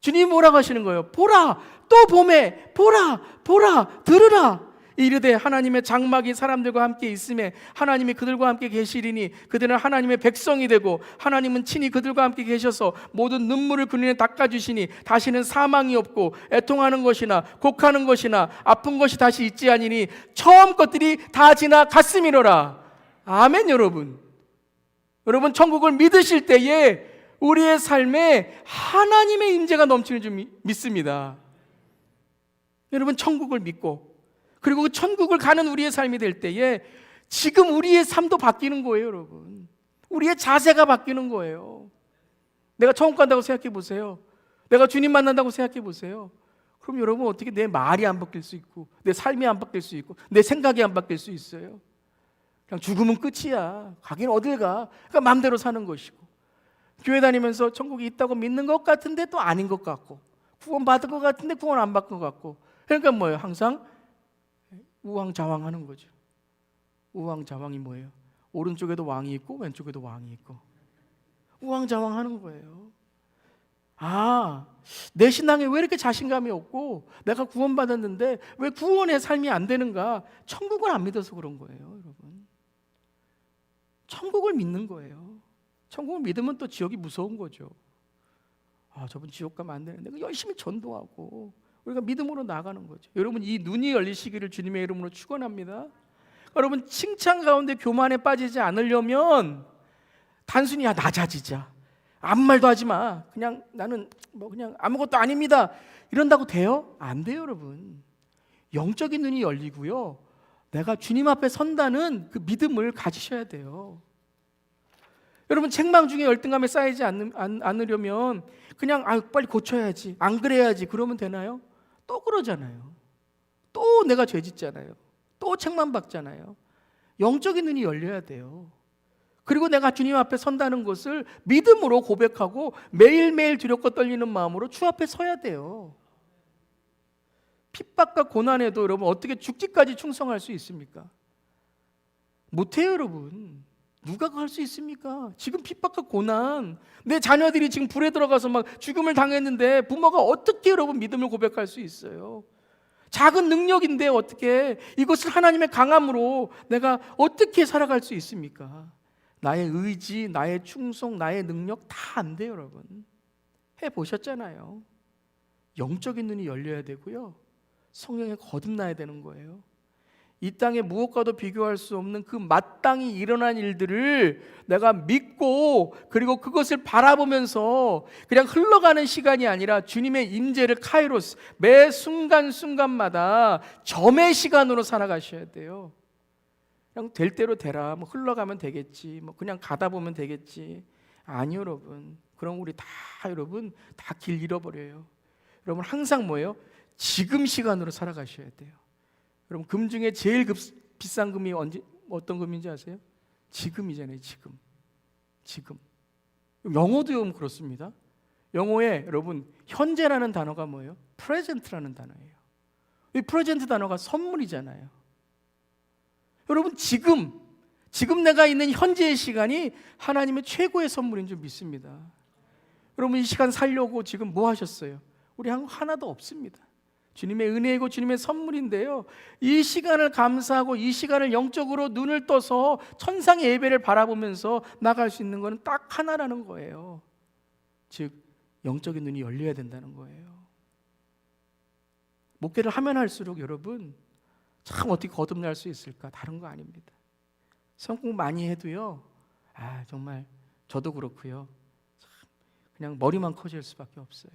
주님이 뭐라고 하시는 거예요? 보라, 또 봄에 보라, 보라, 들으라. 이르되 하나님의 장막이 사람들과 함께 있음에 하나님이 그들과 함께 계시리니 그들은 하나님의 백성이 되고 하나님은 친히 그들과 함께 계셔서 모든 눈물을 그 눈에 닦아주시니 다시는 사망이 없고 애통하는 것이나 곡하는 것이나 아픈 것이 다시 있지 아니니 처음 것들이 다 지나갔음이로라. 아멘. 여러분 천국을 믿으실 때에 우리의 삶에 하나님의 임재가 넘치는 줄 믿습니다. 여러분 천국을 믿고 그리고 그 천국을 가는 우리의 삶이 될 때에 지금 우리의 삶도 바뀌는 거예요. 여러분 우리의 자세가 바뀌는 거예요. 내가 천국 간다고 생각해 보세요. 내가 주님 만난다고 생각해 보세요. 그럼 여러분 어떻게 내 말이 안 바뀔 수 있고 내 삶이 안 바뀔 수 있고 내 생각이 안 바뀔 수 있어요? 그냥 죽으면 끝이야. 가긴 어딜 가. 그러니까 마음대로 사는 것이고 교회 다니면서 천국이 있다고 믿는 것 같은데 또 아닌 것 같고 구원 받은 것 같은데 구원 안 받은 것 같고 그러니까 뭐예요? 항상 우왕좌왕하는 거죠. 우왕좌왕이 뭐예요? 오른쪽에도 왕이 있고 왼쪽에도 왕이 있고 우왕좌왕하는 거예요. 내 신앙에 왜 이렇게 자신감이 없고 내가 구원받았는데 왜 구원의 삶이 안 되는가? 천국을 안 믿어서 그런 거예요. 여러분 천국을 믿는 거예요. 천국을 믿으면 또 지옥이 무서운 거죠. 저분 지옥 가면 안 되는데 열심히 전도하고 우리가 믿음으로 나가는 거죠. 여러분 이 눈이 열리시기를 주님의 이름으로 축원합니다. 여러분 칭찬 가운데 교만에 빠지지 않으려면 단순히 낮아지자, 아무 말도 하지 마, 그냥 나는 그냥 아무것도 아닙니다 이런다고 돼요? 안 돼요. 여러분 영적인 눈이 열리고요 내가 주님 앞에 선다는 그 믿음을 가지셔야 돼요. 여러분 책망 중에 열등감에 쌓이지 않으려면 그냥 빨리 고쳐야지, 안 그래야지 그러면 되나요? 또 그러잖아요. 또 내가 죄 짓잖아요. 또 책망받잖아요. 영적인 눈이 열려야 돼요. 그리고 내가 주님 앞에 선다는 것을 믿음으로 고백하고 매일매일 두렵고 떨리는 마음으로 주 앞에 서야 돼요. 핍박과 고난에도 여러분 어떻게 죽기까지 충성할 수 있습니까? 못해요. 여러분 누가 할 수 있습니까? 지금 핍박과 고난, 내 자녀들이 지금 불에 들어가서 막 죽음을 당했는데 부모가 어떻게 여러분 믿음을 고백할 수 있어요? 작은 능력인데 어떻게 이것을 하나님의 강함으로 내가 어떻게 살아갈 수 있습니까? 나의 의지, 나의 충성, 나의 능력 다 안 돼요. 여러분 해보셨잖아요. 영적인 눈이 열려야 되고요 성령에 거듭나야 되는 거예요. 이 땅에 무엇과도 비교할 수 없는 그 마땅히 일어난 일들을 내가 믿고 그리고 그것을 바라보면서 그냥 흘러가는 시간이 아니라 주님의 임재를 카이로스 매 순간순간마다 점의 시간으로 살아가셔야 돼요. 그냥 될 대로 되라, 흘러가면 되겠지, 그냥 가다 보면 되겠지. 아니요. 여러분 그럼 우리 다 길 잃어버려요. 여러분 항상 뭐예요? 지금 시간으로 살아가셔야 돼요. 여러분 금 중에 제일 비싼 금이 어떤 금인지 아세요? 지금이잖아요. 지금. 영어도 그렇습니다. 영어에 여러분 현재라는 단어가 뭐예요? present라는 단어예요. 이 present 단어가 선물이잖아요. 여러분 지금 내가 있는 현재의 시간이 하나님의 최고의 선물인 줄 믿습니다. 여러분 이 시간 살려고 지금 뭐 하셨어요? 우리 하나도 없습니다. 주님의 은혜이고 주님의 선물인데요 이 시간을 감사하고 이 시간을 영적으로 눈을 떠서 천상의 예배를 바라보면서 나갈 수 있는 것은 딱 하나라는 거예요. 즉 영적인 눈이 열려야 된다는 거예요. 목회를 하면 할수록 여러분 참 어떻게 거듭날 수 있을까? 다른 거 아닙니다. 성공 많이 해도요 정말 저도 그렇고요 그냥 머리만 커질 수밖에 없어요.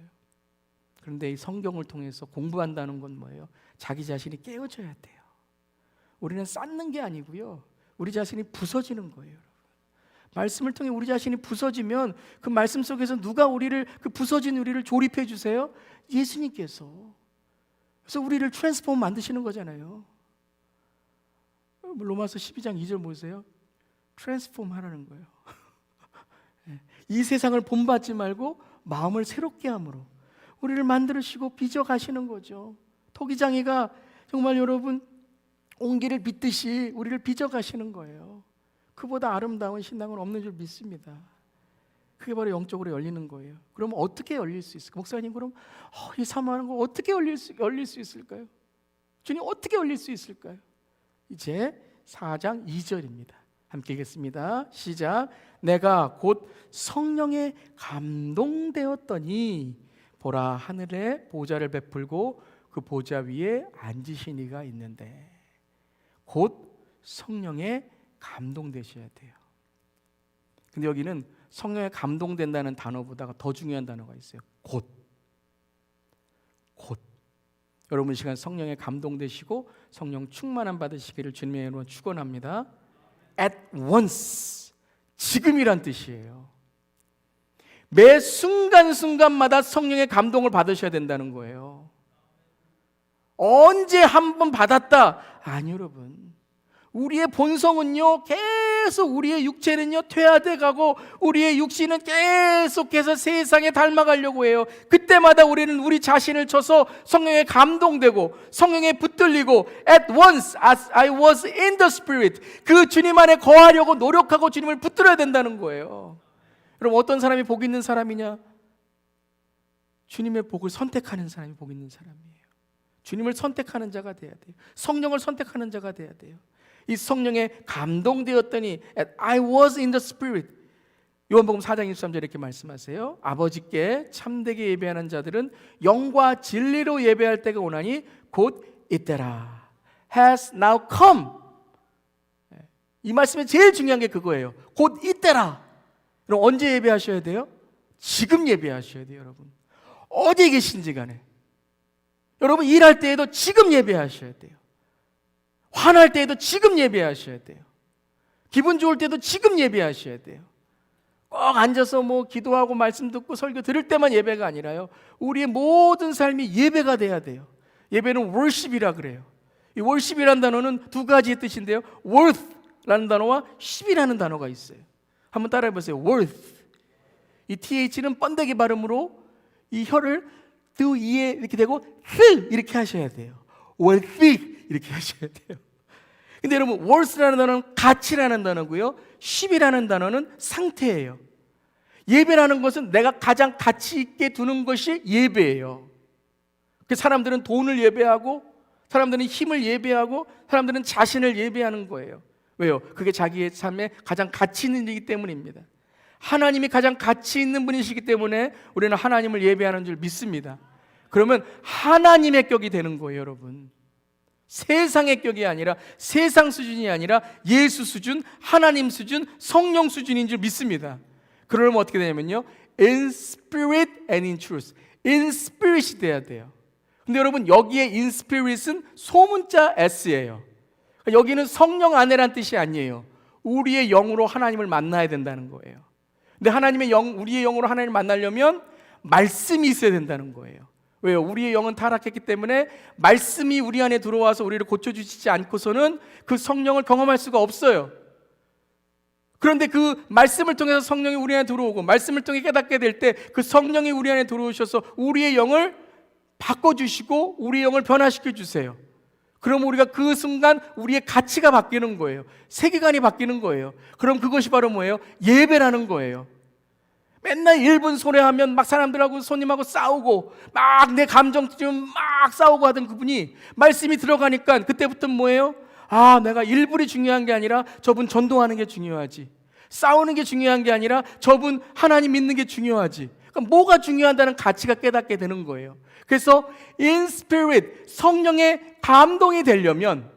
그런데 이 성경을 통해서 공부한다는 건 뭐예요? 자기 자신이 깨어져야 돼요. 우리는 쌓는 게 아니고요 우리 자신이 부서지는 거예요. 여러분. 말씀을 통해 우리 자신이 부서지면 그 말씀 속에서 누가 그 부서진 우리를 조립해 주세요? 예수님께서. 그래서 우리를 트랜스포머 만드시는 거잖아요. 로마서 12장 2절 보세요. 트랜스포머 하라는 거예요. 이 세상을 본받지 말고 마음을 새롭게 함으로 우리를 만들으시고 빚어 가시는 거죠. 토기장이가 정말 여러분 온기를 빚듯이 우리를 빚어 가시는 거예요. 그보다 아름다운 신앙은 없는 줄 믿습니다. 그게 바로 영적으로 열리는 거예요. 그럼 어떻게 열릴 수 있을까? 목사님 그럼 이 사모하는 거 어떻게 열릴 수 있을까요? 주님 어떻게 올릴 수 있을까요? 이제 4장 2절입니다. 함께 읽겠습니다. 시작. 내가 곧 성령에 감동되었더니 보라 하늘에 보좌를 베풀고 그 보좌 위에 앉으신 이가 있는데, 곧 성령에 감동되셔야 돼요. 근데 여기는 성령에 감동된다는 단어보다 더 중요한 단어가 있어요. 곧. 여러분 이 시간 성령에 감동되시고 성령 충만함 받으시기를 주님의 이름으로 축원합니다. At once, 지금이란 뜻이에요. 매 순간순간마다 성령의 감동을 받으셔야 된다는 거예요. 언제 한 번 받았다? 아니 여러분, 우리의 본성은요 계속, 우리의 육체는요 퇴화돼 가고 우리의 육신은 계속해서 세상에 닮아가려고 해요. 그때마다 우리는 우리 자신을 쳐서 성령에 감동되고 성령에 붙들리고 At once as I was in the Spirit, 그 주님 안에 거하려고 노력하고 주님을 붙들어야 된다는 거예요. 여러분 어떤 사람이 복 있는 사람이냐? 주님의 복을 선택하는 사람이 복 있는 사람이에요. 주님을 선택하는 자가 돼야 돼요. 성령을 선택하는 자가 돼야 돼요. 이 성령에 감동되었더니 I was in the Spirit. 요한복음 4장 23절에 이렇게 말씀하세요. 아버지께 참되게 예배하는 자들은 영과 진리로 예배할 때가 오나니 곧 이때라. Has now come. 이 말씀에 제일 중요한 게 그거예요. 곧 이때라. 그럼 언제 예배하셔야 돼요? 지금 예배하셔야 돼요. 여러분 어디에 계신지 간에, 여러분 일할 때에도 지금 예배하셔야 돼요. 화날 때에도 지금 예배하셔야 돼요. 기분 좋을 때도 지금 예배하셔야 돼요. 꼭 앉아서 뭐 기도하고 말씀 듣고 설교 들을 때만 예배가 아니라요, 우리의 모든 삶이 예배가 돼야 돼요. 예배는 worship이라 그래요. 이 worship이라는 단어는 두 가지의 뜻인데요, worth라는 단어와 ship이라는 단어가 있어요. 한번 따라해 보세요. worth. 이 th는 번데기 발음으로 이 혀를 드 이에 이렇게 대고 스 이렇게 하셔야 돼요. worthy 이렇게 하셔야 돼요. 근데 여러분 worth라는 단어는 가치라는 단어고요, ship이라는 단어는 상태예요. 예배라는 것은 내가 가장 가치 있게 두는 것이 예배예요. 그 사람들은 돈을 예배하고, 사람들은 힘을 예배하고, 사람들은 자신을 예배하는 거예요. 왜요? 그게 자기의 삶에 가장 가치 있는 일이기 때문입니다. 하나님이 가장 가치 있는 분이시기 때문에 우리는 하나님을 예배하는 줄 믿습니다. 그러면 하나님의 격이 되는 거예요. 여러분 세상의 격이 아니라, 세상 수준이 아니라 예수 수준, 하나님 수준, 성령 수준인 줄 믿습니다. 그러면 어떻게 되냐면요, in spirit and in truth. in spirit이 돼야 돼요. 근데 여러분 여기에 in spirit은 소문자 s예요. 여기는 성령 안에란 뜻이 아니에요. 우리의 영으로 하나님을 만나야 된다는 거예요. 근데 하나님의 영, 우리의 영으로 하나님을 만나려면 말씀이 있어야 된다는 거예요. 왜요? 우리의 영은 타락했기 때문에 말씀이 우리 안에 들어와서 우리를 고쳐주시지 않고서는 그 성령을 경험할 수가 없어요. 그런데 그 말씀을 통해서 성령이 우리 안에 들어오고, 말씀을 통해 깨닫게 될 때 그 성령이 우리 안에 들어오셔서 우리의 영을 바꿔주시고 우리의 영을 변화시켜 주세요. 그럼 우리가 그 순간 우리의 가치가 바뀌는 거예요. 세계관이 바뀌는 거예요. 그럼 그것이 바로 뭐예요? 예배라는 거예요. 맨날 1분 소리하면 막 사람들하고 손님하고 싸우고 막 내 감정 좀 막 싸우고 하던 그분이 말씀이 들어가니까 그때부터 뭐예요? 아, 내가 1분이 중요한 게 아니라 저분 전도하는 게 중요하지, 싸우는 게 중요한 게 아니라 저분 하나님 믿는 게 중요하지. 그러니까 뭐가 중요하다는 가치가 깨닫게 되는 거예요. 그래서 in spirit, 성령의 감동이 되려면,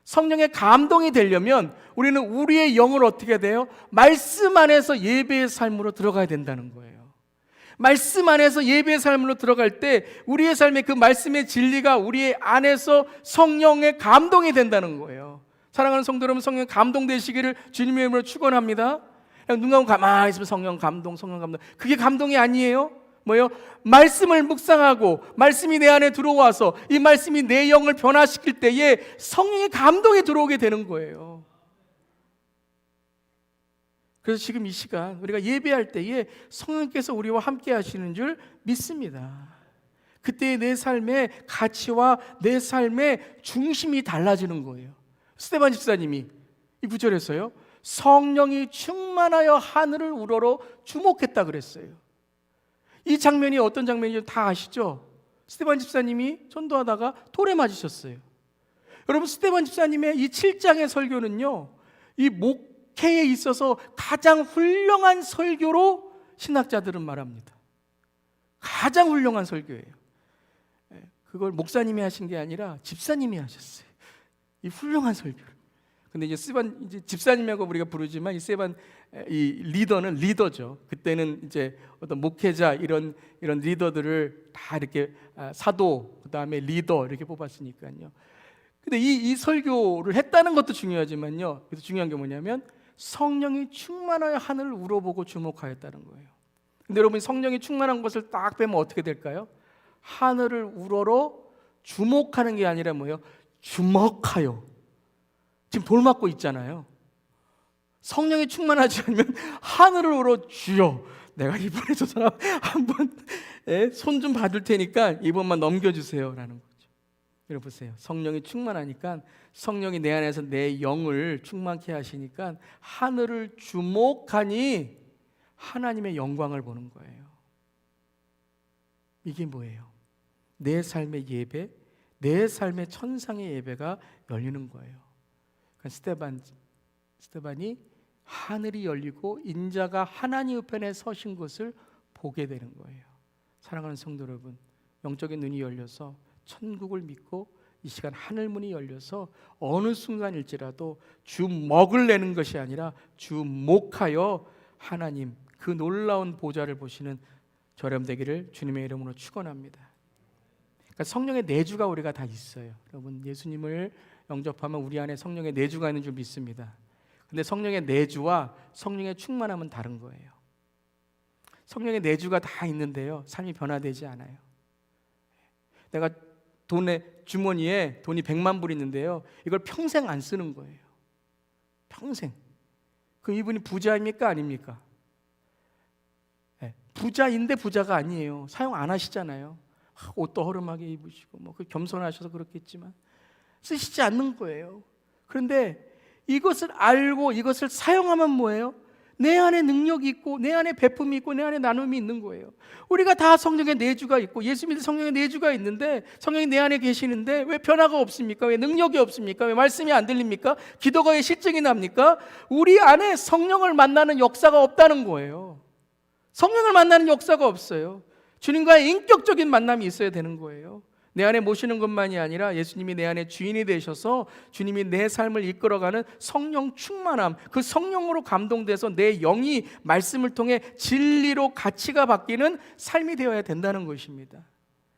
성령의 감동이 되려면 우리는 우리의 영을 어떻게 돼요? 말씀 안에서 예배의 삶으로 들어가야 된다는 거예요. 말씀 안에서 예배의 삶으로 들어갈 때 우리의 삶에 그 말씀의 진리가 우리의 안에서 성령의 감동이 된다는 거예요. 사랑하는 성도 여러분, 성령 감동되시기를 주님의 이름으로 축원합니다. 그냥 눈 감고 가만히 있으면 성령 감동, 성령 감동, 그게 감동이 아니에요. 뭐예요? 말씀을 묵상하고 말씀이 내 안에 들어와서 이 말씀이 내 영을 변화시킬 때에 성령의 감동이 들어오게 되는 거예요. 그래서 지금 이 시간 우리가 예배할 때에 성령께서 우리와 함께 하시는 줄 믿습니다. 그때 내 삶의 가치와 내 삶의 중심이 달라지는 거예요. 스데반 집사님이 이 구절에서요, 성령이 충만하여 하늘을 우러러 주목했다 그랬어요. 이 장면이 어떤 장면인지 다 아시죠? 스데반 집사님이 전도하다가 돌에 맞으셨어요. 여러분, 스데반 집사님의 이 7장의 설교는요, 이 목회에 있어서 가장 훌륭한 설교로 신학자들은 말합니다. 가장 훌륭한 설교예요. 그걸 목사님이 하신 게 아니라 집사님이 하셨어요. 이 훌륭한 설교를. 근데 이제 스데반, 이제 집사님이라고 우리가 부르지만 이 스데반 이 리더는 리더죠. 그때는 이제 어떤 목회자 이런 리더들을 다 이렇게 사도, 그다음에 리더 이렇게 뽑았으니까요. 근데 이 설교를 했다는 것도 중요하지만요, 그래서 중요한 게 뭐냐면 성령이 충만하여 하늘을 우러보고 주목하였다는 거예요. 근데 여러분, 성령이 충만한 것을 딱 빼면 어떻게 될까요? 하늘을 우러러 주목하는 게 아니라 뭐예요? 주목하여. 지금 돌 맞고 있잖아요. 성령이 충만하지 않으면 하늘을 우러, 주여, 내가 이번에 저 사람 한번 손 좀 받을 테니까 이번만 넘겨주세요 라는 거죠. 여러분 보세요. 성령이 충만하니까, 성령이 내 안에서 내 영을 충만케 하시니까 하늘을 주목하니 하나님의 영광을 보는 거예요. 이게 뭐예요? 내 삶의 예배, 내 삶의 천상의 예배가 열리는 거예요. 그러니까 스데반이 하늘이 열리고 인자가 하나님 우편에 서신 것을 보게 되는 거예요. 사랑하는 성도 여러분, 영적인 눈이 열려서 천국을 믿고 이 시간 하늘문이 열려서 어느 순간일지라도 주 먹을 내는 것이 아니라 주 목하여 하나님 그 놀라운 보좌를 보시는 저렴 되기를 주님의 이름으로 축원합니다. 그러니까 성령의 내주가 우리가 다 있어요. 여러분, 예수님을 영접하면 우리 안에 성령의 내주가 있는 줄 믿습니다. 근데 성령의 내주와 성령의 충만함은 다른 거예요. 성령의 내주가 다 있는데요, 삶이 변화되지 않아요. 내가 주머니에 돈이 100만 불 있는데요, 이걸 평생 안 쓰는 거예요. 평생. 그럼 이분이 부자입니까? 아닙니까? 네. 부자인데 부자가 아니에요. 사용 안 하시잖아요. 옷도 허름하게 입으시고 겸손하셔서 그렇겠지만 쓰시지 않는 거예요. 그런데 이것을 알고 이것을 사용하면 뭐예요? 내 안에 능력이 있고 내 안에 베품이 있고 내 안에 나눔이 있는 거예요. 우리가 다 성령의 내주가 있고 예수 믿는 성령의 내주가 있는데, 성령이 내 안에 계시는데 왜 변화가 없습니까? 왜 능력이 없습니까? 왜 말씀이 안 들립니까? 기도가 왜 실증이 납니까? 우리 안에 성령을 만나는 역사가 없다는 거예요. 성령을 만나는 역사가 없어요. 주님과의 인격적인 만남이 있어야 되는 거예요. 내 안에 모시는 것만이 아니라 예수님이 내 안에 주인이 되셔서 주님이 내 삶을 이끌어가는 성령 충만함, 그 성령으로 감동돼서 내 영이 말씀을 통해 진리로 가치가 바뀌는 삶이 되어야 된다는 것입니다.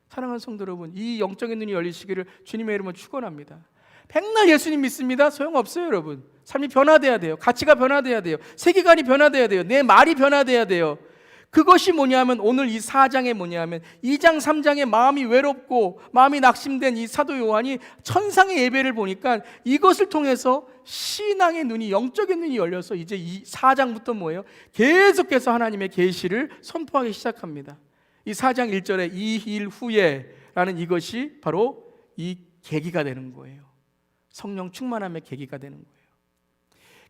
사랑하는 성도 여러분, 이 영적인 눈이 열리시기를 주님의 이름으로 축원합니다. 백날 예수님 믿습니다. 소용없어요. 여러분, 삶이 변화돼야 돼요. 가치가 변화돼야 돼요. 세계관이 변화돼야 돼요. 내 말이 변화돼야 돼요. 그것이 뭐냐면, 오늘 이 4장에 뭐냐면 2장 3장에 마음이 외롭고 마음이 낙심된 이 사도 요한이 천상의 예배를 보니까 이것을 통해서 신앙의 눈이, 영적인 눈이 열려서 이제 이 4장부터 뭐예요? 계속해서 하나님의 계시를 선포하기 시작합니다. 이 4장 1절에 2일 후에 라는 이것이 바로 이 계기가 되는 거예요. 성령 충만함의 계기가 되는 거예요.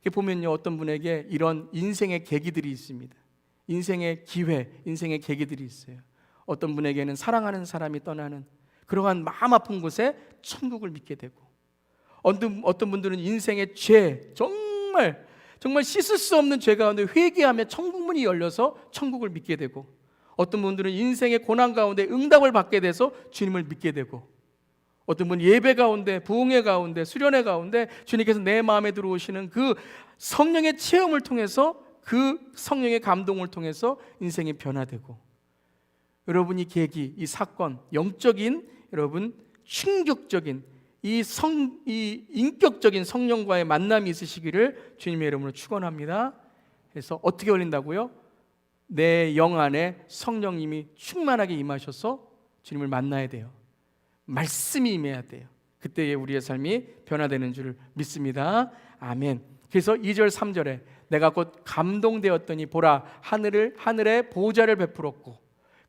이렇게 보면요, 어떤 분에게 이런 인생의 계기들이 있습니다. 인생의 기회, 인생의 계기들이 있어요. 어떤 분에게는 사랑하는 사람이 떠나는 그러한 마음 아픈 곳에 천국을 믿게 되고, 어떤 분들은 인생의 죄, 정말 씻을 수 없는 죄 가운데 회개하며 천국문이 열려서 천국을 믿게 되고, 어떤 분들은 인생의 고난 가운데 응답을 받게 돼서 주님을 믿게 되고, 어떤 분은 예배 가운데, 부흥회 가운데, 수련회 가운데 주님께서 내 마음에 들어오시는 그 성령의 체험을 통해서, 그 성령의 감동을 통해서 인생이 변화되고, 여러분 이 계기, 이 사건, 영적인 여러분 충격적인 이 인격적인 성령과의 만남이 있으시기를 주님의 이름으로 축원합니다. 그래서 어떻게 열린다고요? 내 영 안에 성령님이 충만하게 임하셔서 주님을 만나야 돼요. 말씀이 임해야 돼요. 그때에 우리의 삶이 변화되는 줄 믿습니다. 아멘. 그래서 2절 3절에 내가 곧 감동되었더니 보라, 하늘에 보좌를 베풀었고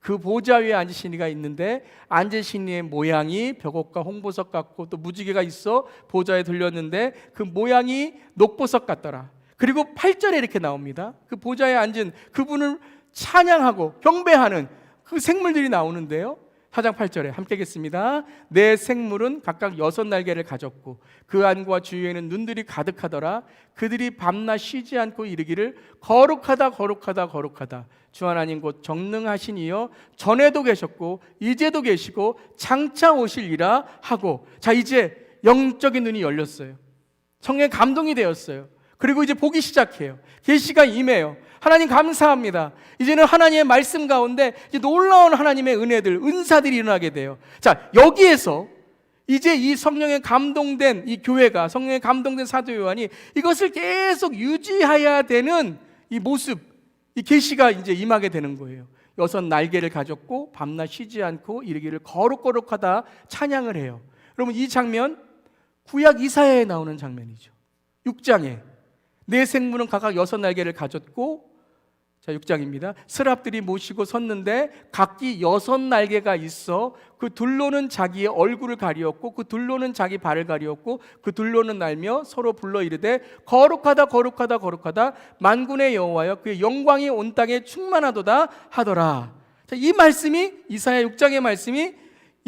그 보좌 위에 앉으신 이가 있는데 앉으신 이의 모양이 벽옥과 홍보석 같고 또 무지개가 있어 보좌에 들렸는데 그 모양이 녹보석 같더라. 그리고 8절에 이렇게 나옵니다. 그 보좌에 앉은 그분을 찬양하고 경배하는 그 생물들이 나오는데요, 4장 8절에 함께 읽겠습니다. 내 생물은 각각 6날개를 가졌고 그 안과 주위에는 눈들이 가득하더라. 그들이 밤낮 쉬지 않고 이르기를 거룩하다 거룩하다 거룩하다. 주 하나님 곧 전능하신 이여 전에도 계셨고 이제도 계시고 장차 오실이라 하고. 자, 이제 영적인 눈이 열렸어요. 성령의 감동이 되었어요. 그리고 이제 보기 시작해요. 계시가 임해요. 하나님 감사합니다. 이제는 하나님의 말씀 가운데 이제 놀라운 하나님의 은혜들, 은사들이 일어나게 돼요. 자, 여기에서 이제 이 성령에 감동된 이 교회가, 성령에 감동된 사도 요한이 이것을 계속 유지해야 되는 이 모습, 이 계시가 이제 임하게 되는 거예요. 6날개를 가졌고 밤낮 쉬지 않고 이르기를 거룩거룩하다 찬양을 해요. 여러분, 이 장면 구약 이사야에 나오는 장면이죠. 6장에 내 생물은 각각 6날개를 가졌고, 자, 6장입니다. 스랍들이 모시고 섰는데 각기 6날개가 있어 그 둘로는 자기의 얼굴을 가리었고 그 둘로는 자기 발을 가리었고 그 둘로는 날며 서로 불러 이르되 거룩하다 거룩하다 거룩하다 만군의 여호와여 그의 영광이 온 땅에 충만하도다 하더라. 자, 이 말씀이 이사야 6장의 말씀이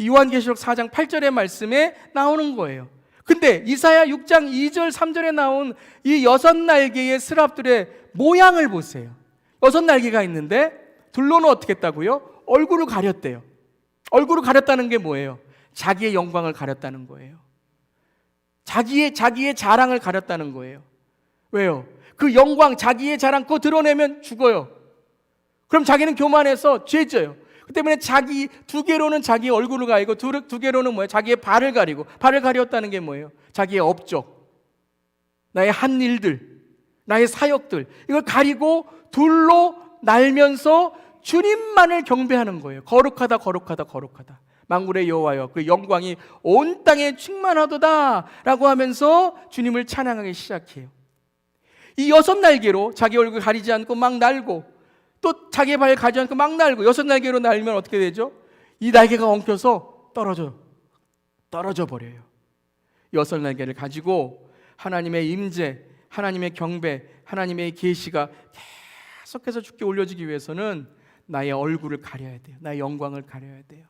요한계시록 4장 8절의 말씀에 나오는 거예요. 근데 이사야 6장 2절 3절에 나온 이 6날개의 스랍들의 모양을 보세요. 6날개가 있는데 둘로는 어떻게 했다고요? 얼굴을 가렸대요. 얼굴을 가렸다는 게 뭐예요? 자기의 영광을 가렸다는 거예요. 자기의 자랑을 가렸다는 거예요. 왜요? 그 영광, 자기의 자랑 그거 드러내면 죽어요. 그럼 자기는 교만해서 죄져요. 그 때문에 자기 두 개로는 자기 얼굴을 가리고 두 개로는 뭐예요? 자기의 발을 가리고. 발을 가렸다는 게 뭐예요? 자기의 업적, 나의 한 일들, 나의 사역들, 이걸 가리고 둘로 날면서 주님만을 경배하는 거예요. 거룩하다 거룩하다 거룩하다 만군의 여호와여 그 영광이 온 땅에 충만하도다 라고 하면서 주님을 찬양하기 시작해요. 이 6날개로 자기 얼굴 가리지 않고 막 날고 또 자기 발 가지 않고 막 날고 6날개로 날면 어떻게 되죠? 이 날개가 엉켜서 떨어져 버려요. 6날개를 가지고 하나님의 임재, 하나님의 경배, 하나님의 계시가 계속해서 주께 올려지기 위해서는 나의 얼굴을 가려야 돼요. 나의 영광을 가려야 돼요.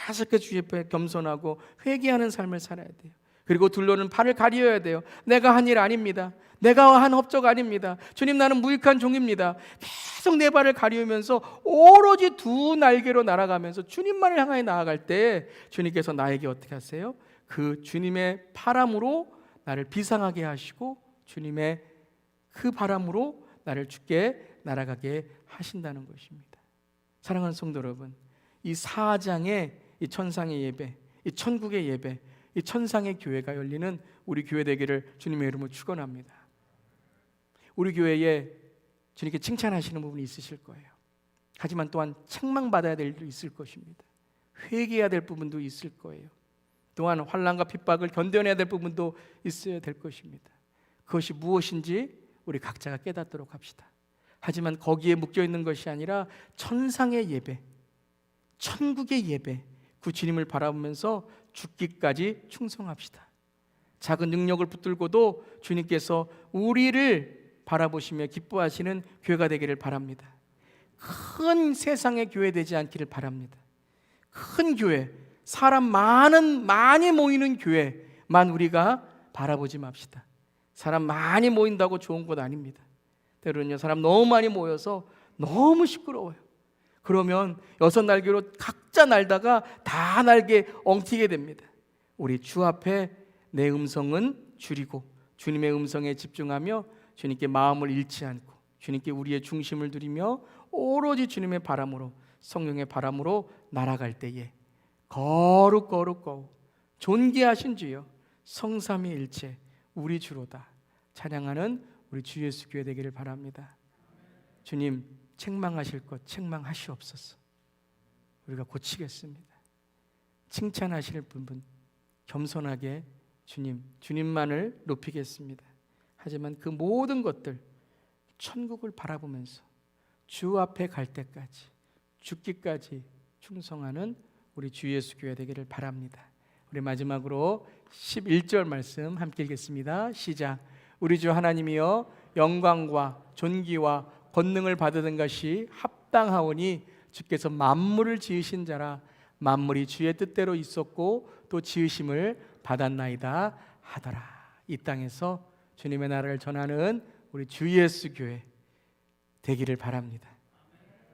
계속해서 주의 앞에 겸손하고 회개하는 삶을 살아야 돼요. 그리고 둘로는 발을 가려야 돼요. 내가 한 일 아닙니다. 내가 한 업적 아닙니다. 주님, 나는 무익한 종입니다. 계속 내 발을 가리우면서 오로지 두 날개로 날아가면서 주님만을 향하여 나아갈 때 주님께서 나에게 어떻게 하세요? 그 주님의 바람으로 나를 비상하게 하시고 주님의 그 바람으로 나를 주께 날아가게 하신다는 것입니다. 사랑하는 성도 여러분, 이 4장의 이 천상의 예배, 이 천국의 예배, 이 천상의 교회가 열리는 우리 교회 되기를 주님의 이름으로 축원합니다. 우리 교회에 주님께 칭찬하시는 부분이 있으실 거예요. 하지만 또한 책망받아야 될 일도 있을 것입니다. 회개해야 될 부분도 있을 거예요. 또한 환난과 핍박을 견뎌내야 될 부분도 있어야 될 것입니다. 그것이 무엇인지 우리 각자가 깨닫도록 합시다. 하지만 거기에 묶여있는 것이 아니라 천상의 예배, 천국의 예배, 그 주님을 바라보면서 죽기까지 충성합시다. 작은 능력을 붙들고도 주님께서 우리를 바라보시며 기뻐하시는 교회가 되기를 바랍니다. 큰 세상의 교회 되지 않기를 바랍니다. 큰 교회, 사람 많이 모이는 교회만 우리가 바라보지 맙시다. 사람 많이 모인다고 좋은 것 아닙니다. 때로는요, 사람 너무 많이 모여서 너무 시끄러워요. 그러면 6날개로 각자 날다가 다 날개 엉키게 됩니다. 우리 주 앞에 내 음성은 줄이고 주님의 음성에 집중하며 주님께 마음을 잃지 않고 주님께 우리의 중심을 두리며 오로지 주님의 바람으로, 성령의 바람으로 날아갈 때에 거룩 존귀하신 주여 성삼위일체 우리 주로다 찬양하는 우리 주 예수 교회 되기를 바랍니다. 주님, 책망하실 것 책망하시옵소서. 우리가 고치겠습니다. 칭찬하실 부분 겸손하게 주님만을 높이겠습니다. 하지만 그 모든 것들 천국을 바라보면서 주 앞에 갈 때까지 죽기까지 충성하는 우리 주 예수 교회 되기를 바랍니다. 우리 마지막으로 11절 말씀 함께 읽겠습니다. 시작. 우리 주 하나님이여 영광과 존귀와 권능을 받으는 것이 합당하오니 주께서 만물을 지으신 자라 만물이 주의 뜻대로 있었고 또 지으심을 받았나이다 하더라. 이 땅에서 주님의 나라를 전하는 우리 주 예수 교회 되기를 바랍니다.